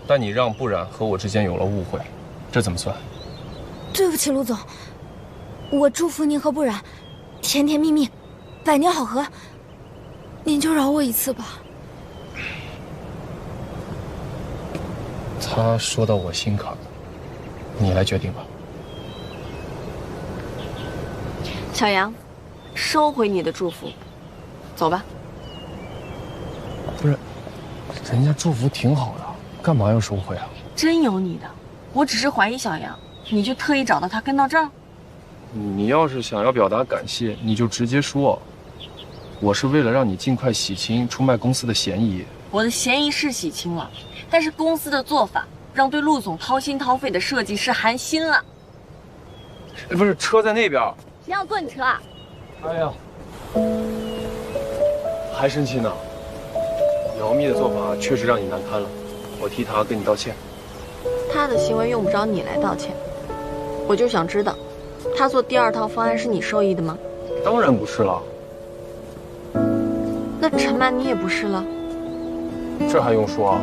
但你让不然和我之间有了误会，这怎么算？对不起，陆总，我祝福您和不然甜甜蜜蜜，百年好合。您就饶我一次吧。他说到我心坎了，你来决定吧。小杨，收回你的祝福，走吧。不是，人家祝福挺好的，干嘛要收回啊？真有你的，我只是怀疑小杨，你就特意找到他跟到这儿？你要是想要表达感谢，你就直接说。我是为了让你尽快洗清出卖公司的嫌疑。我的嫌疑是洗清了，但是公司的做法让对陆总掏心掏肺的设计师寒心了。不是，车在那边。谁要坐你车啊？哎呀，还生气呢？姚蜜的做法确实让你难堪了，我替她跟你道歉。他的行为用不着你来道歉。我就想知道，他做第2套方案是你授意的吗？当然不是了。那陈曼妮也不是了。这还用说啊？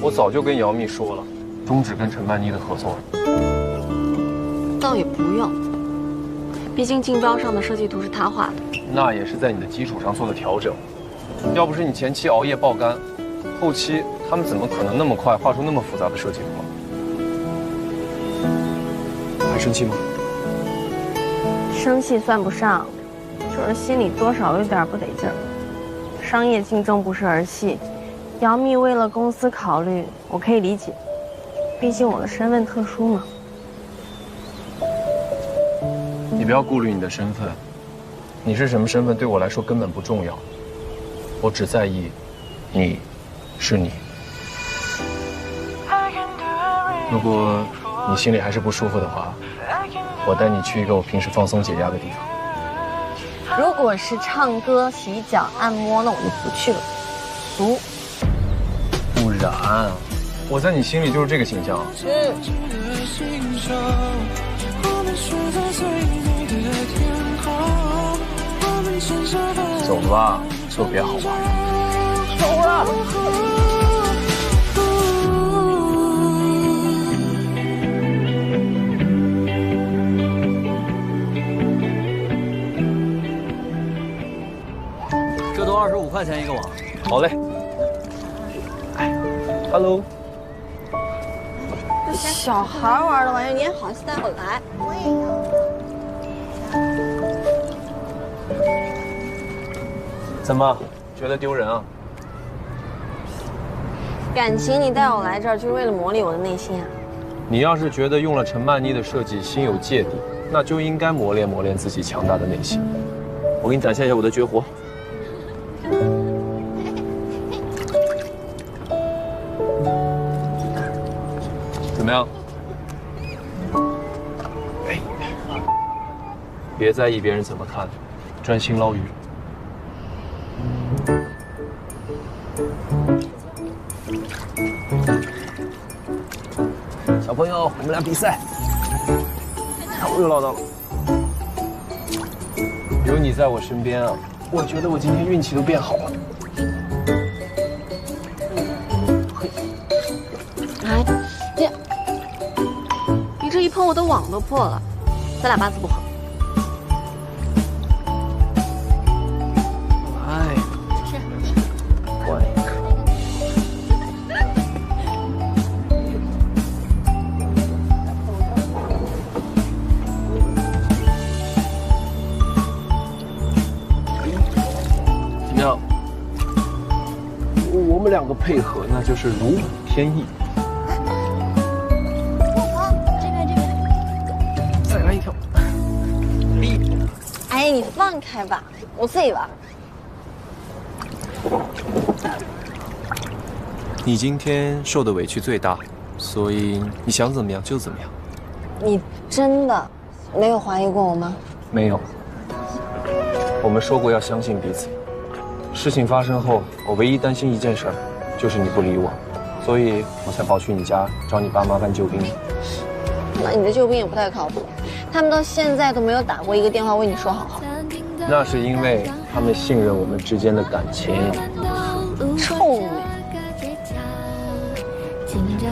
我早就跟姚蜜说了，终止跟陈曼妮的合作。倒也不用，毕竟竞标上的设计图是他画的。那也是在你的基础上做的调整。要不是你前期熬夜爆肝，后期他们怎么可能那么快画出那么复杂的设计图？还生气吗？生气算不上，就是心里多少有点不得劲儿。商业竞争不是儿戏，姚蜜为了公司考虑，我可以理解，毕竟我的身份特殊嘛。你不要顾虑你的身份，你是什么身份对我来说根本不重要，我只在意你是你。如果你心里还是不舒服的话，我带你去一个我平时放松解压的地方。如果是唱歌、洗脚、按摩，那我就不去了，俗。不然，我在你心里就是这个形象。走吧，特别好玩。走了。这都25块钱一个网。好嘞。Hello。这小孩玩的玩意，你也好意思带我来？怎么觉得丢人啊？感情你带我来这儿就是为了磨砺我的内心啊？你要是觉得用了陈曼妮的设计心有芥蒂，那就应该磨练磨练自己强大的内心。我给你展现一下我的绝活。怎么样？哎，别在意别人怎么看，专心捞鱼。小朋友，我们俩比赛。我又唠叨了。有你在我身边啊，我觉得我今天运气都变好了。哎，你这一碰我的网都破了，咱俩八字不合。哎，是。乖。怎么样？我们两个配合，那就是如虎添翼。再来一条。哎，你放开吧，我自己玩。你今天受的委屈最大，所以你想怎么样就怎么样。你真的没有怀疑过我吗？没有。我们说过要相信彼此。事情发生后，我唯一担心一件事，就是你不理我，所以我才跑去你家找你爸妈搬救兵。那你的救兵也不太靠谱，他们到现在都没有打过一个电话为你说好话。那是因为他们信任我们之间的感情。臭美。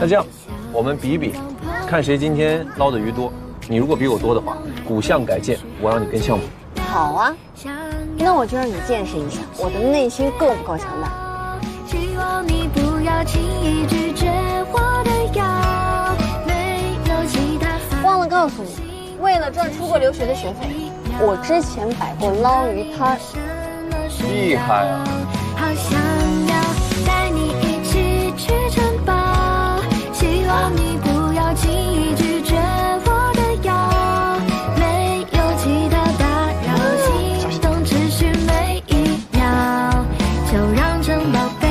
那这样，我们比比，看谁今天捞的鱼多。你如果比我多的话，古巷改建我让你跟项目。好啊，那我就让你见识一下我的内心够不够强大。希望你不要轻易拒绝我的邀，没有其他。忘了告诉你，为了赚出国留学的学费，我之前摆过捞鱼摊。厉害啊！好想要带你一起去城堡，希望你不要轻易拒绝我的邀，没有其他打扰，心动持续每一秒，就让城堡被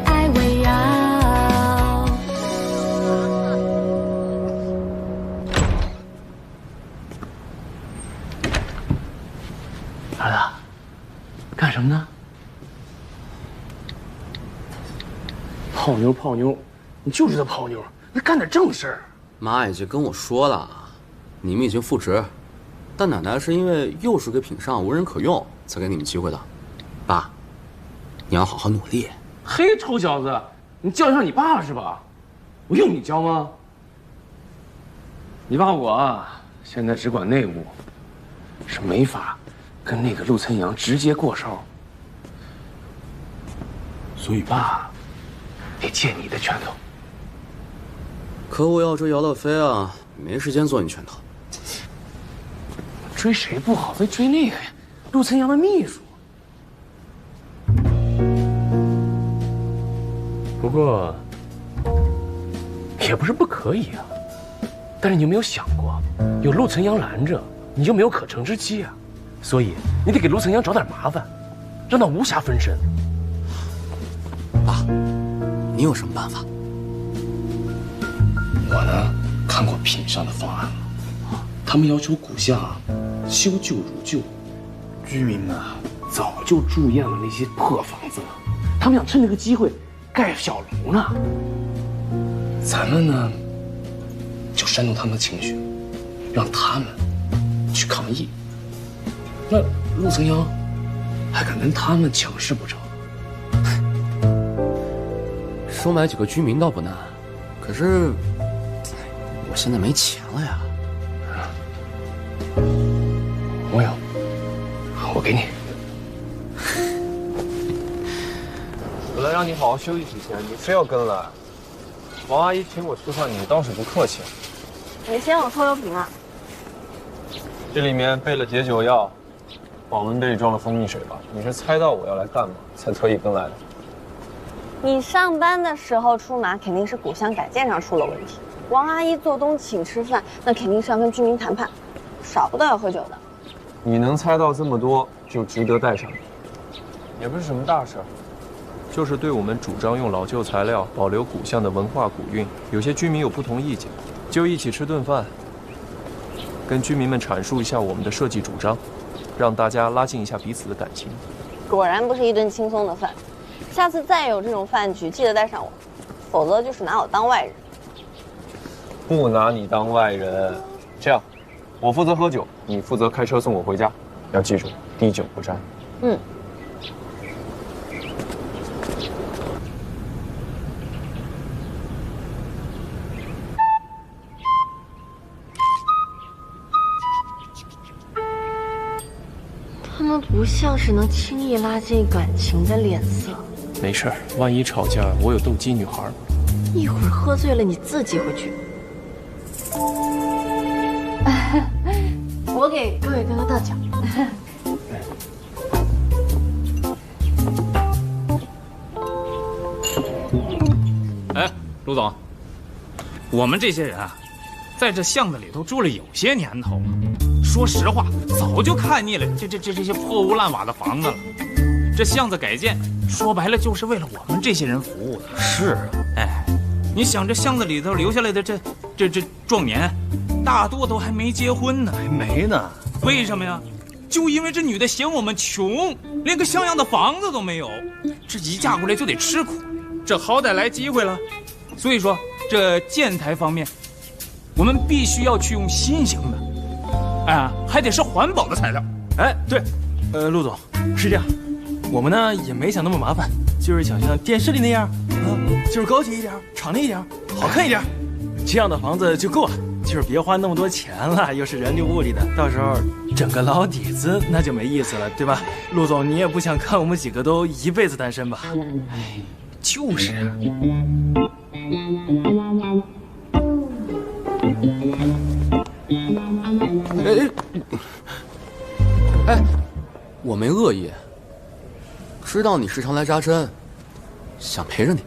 爱围绕。儿子，干什么呢？泡妞泡妞，你就知道泡妞，那干点正事儿。妈也就跟我说了，你们已经复职，但奶奶是因为又是给品上无人可用，才给你们机会的。爸，你要好好努力。嘿，臭小子，你叫上你爸了是吧？我用你教吗？你爸我啊，现在只管内务，是没法跟那个陆岑阳直接过梢，所以爸得借你的拳头。可我要追姚乐飞啊，没时间做你拳头。追谁不好，非追那个呀？陆岑阳的秘书。不过也不是不可以啊。但是你有没有想过，有陆岑阳拦着，你就没有可乘之机啊？所以你得给陆岑阳找点麻烦，让他无暇分身。爸，你有什么办法？我呢，看过品上的方案了，他们要求古巷修旧如旧，居民们早就住厌了那些破房子了，他们想趁这个机会盖小楼呢。咱们呢，就煽动他们的情绪，让他们去抗议。那陆岑阳还敢跟他们抢势不成？收买几个居民倒不难，可是我现在没钱了呀。我有，我给你。本来让你好好休息几天，你非要跟来。王阿姨请我吃饭，你倒是不客气。你先往抽油瓶啊。这里面备了解酒药，保温杯里装了蜂蜜水吧？你是猜到我要来干嘛，才特意跟来的？你上班的时候出马，肯定是古巷改建上出了问题。王阿姨做东请吃饭，那肯定是要跟居民谈判，少不得要喝酒的。你能猜到这么多，就值得带上你。也不是什么大事儿，就是对我们主张用老旧材料保留古巷的文化古韵，有些居民有不同意见，就一起吃顿饭，跟居民们阐述一下我们的设计主张，让大家拉近一下彼此的感情。果然不是一顿轻松的饭，下次再有这种饭局，记得带上我，否则就是拿我当外人。不拿你当外人，这样，我负责喝酒，你负责开车送我回家，要记住滴酒不沾。嗯。他们不像是能轻易拉近感情的脸色。没事儿，万一吵架，我有斗鸡女孩。一会儿喝醉了，你自己回去。我给各位哥哥倒酒。哎，陆总，我们这些人啊，在这巷子里头住了有些年头了。说实话，早就看腻了这些破屋烂瓦的房子了。这巷子改建，说白了就是为了我们这些人服务的。是，哎，你想这巷子里头留下来的这壮年，大多都还没结婚呢，还没呢。为什么呀？就因为这女的嫌我们穷，连个像样的房子都没有，这一嫁过来就得吃苦。这好歹来机会了，所以说这建材方面，我们必须要去用新型的。哎，还得是环保的材料。哎，对，陆总是这样，我们呢也没想那么麻烦，就是想像电视里那样，就是高级一点，敞亮一点，好看一点，这样的房子就够了。就是别花那么多钱了，又是人力物力的，到时候整个老底子那就没意思了，对吧？陆总，你也不想看我们几个都一辈子单身吧？哎，就是啊。哎，我没恶意，知道你时常来扎针，想陪着你。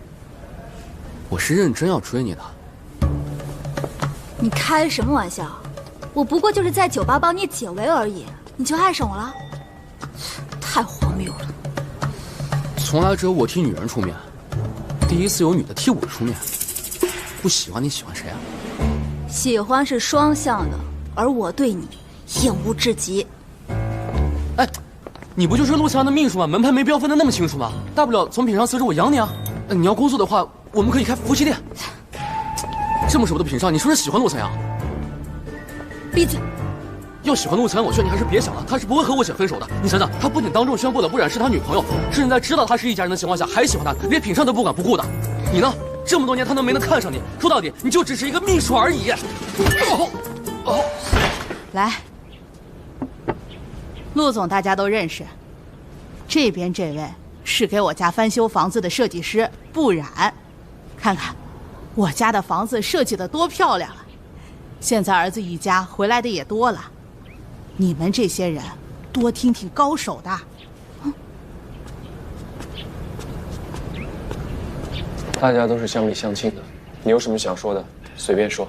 我是认真要追你的。你开什么玩笑？我不过就是在酒吧帮你解围而已，你就爱上我了？太荒谬了！从来只有我替女人出面，第一次有女的替我出面。不喜欢你喜欢谁啊？喜欢是双向的，而我对你厌恶至极。哎，你不就是陆强的秘书吗？门牌没标分的那么清楚吗？大不了从品上辞职，我养你啊。你要工作的话，我们可以开夫妻店。这么舍不得品上，你是不是喜欢陆强呀？闭嘴！要喜欢陆残，我劝你还是别想了，他是不会和我姐分手的。你想想，他不仅当众宣布了不染是他女朋友，甚至在知道他是一家人的情况下还喜欢他，连品善都不管不顾的。你呢？这么多年他都没能看上你，说到底你就只是一个秘书而已。来，陆总大家都认识，这边这位是给我家翻修房子的设计师不染，看看我家的房子设计得多漂亮啊！现在儿子一家回来的也多了，你们这些人多听听高手的。大家都是乡里乡亲的，你有什么想说的，随便说。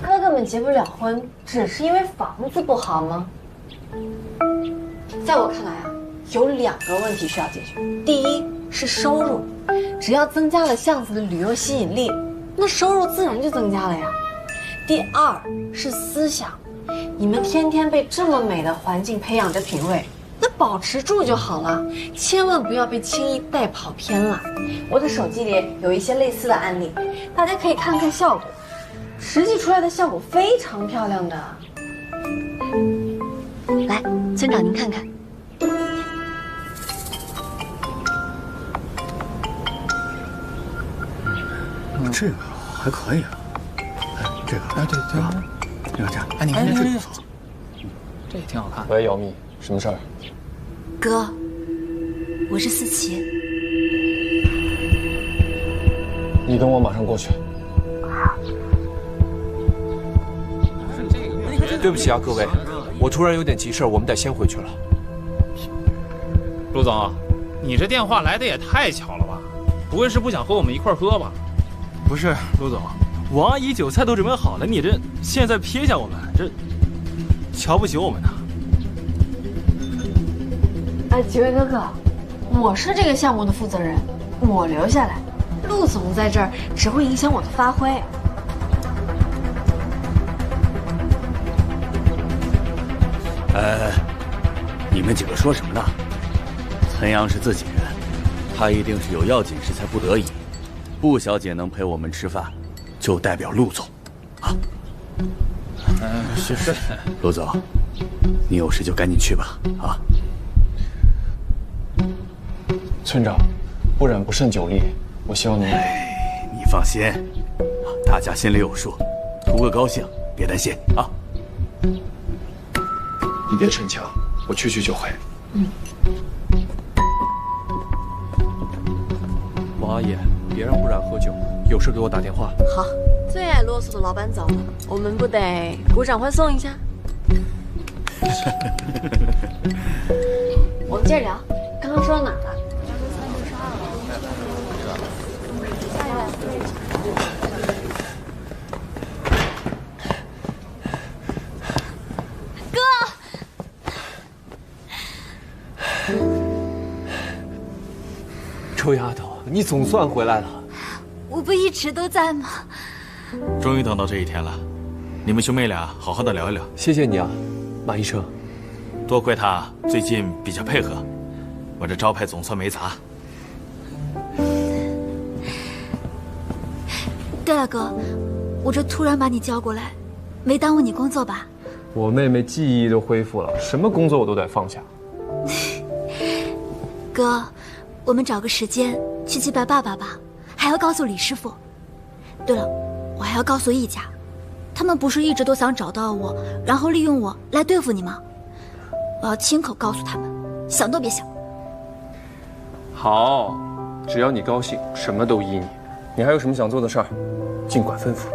哥哥们结不了婚，只是因为房子不好吗？在我看来啊，有2个问题需要解决。第一是收入，只要增加了巷子的旅游吸引力，那收入自然就增加了呀。第二是思想，你们天天被这么美的环境培养着品味，那保持住就好了，千万不要被轻易带跑偏了。我的手机里有一些类似的案例，大家可以看看效果，实际出来的效果非常漂亮的。来，村长您看看。这个还可以啊，这个对，这个哎，你看这个不错，这也挺好看。喂，姚蜜，什么事儿？哥，我是思琪。你等我马上过去。对不起啊，各位，我突然有点急事，我们得先回去了。陆总，你这电话来的也太巧了吧？不会是不想和我们一块喝吧？不是，陆总，王阿姨酒菜都准备好了，你这现在撇下我们，这瞧不起我们呢？哎，几位哥哥，我是这个项目的负责人，我留下来，陆总在这儿只会影响我的发挥。你们几个说什么呢？岑阳是自己人，他一定是有要紧事才不得已。布小姐能陪我们吃饭，就代表陆总，啊。是。陆总，你有事就赶紧去吧，啊。村长，不染不胜酒力，我希望你。你放心，大家心里有数，图个高兴，别担心啊。你别逞强，我去就回。王阿姨，别让不染喝酒，有事给我打电话。好，最爱啰嗦的老板走了，我们不得鼓掌欢送一下？我们接着聊，刚刚说到哪儿了？臭丫头，你总算回来了。我不一直都在吗？终于等到这一天了，你们兄妹俩好好的聊一聊。谢谢你啊，马医生。多亏他最近比较配合，我这招牌总算没砸。对了，哥，我这突然把你叫过来，没耽误你工作吧？我妹妹记忆都恢复了，什么工作我都得放下。哥，我们找个时间去祭拜爸爸吧，还要告诉李师傅。对了，我还要告诉易家，他们不是一直都想找到我，然后利用我来对付你吗？我要亲口告诉他们，想都别想。好，只要你高兴，什么都依你。你还有什么想做的事儿，尽管吩咐。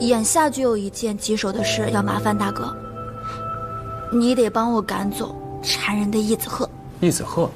眼下就有一件棘手的事要麻烦大哥，你得帮我赶走缠人的易子鹤。易子鹤。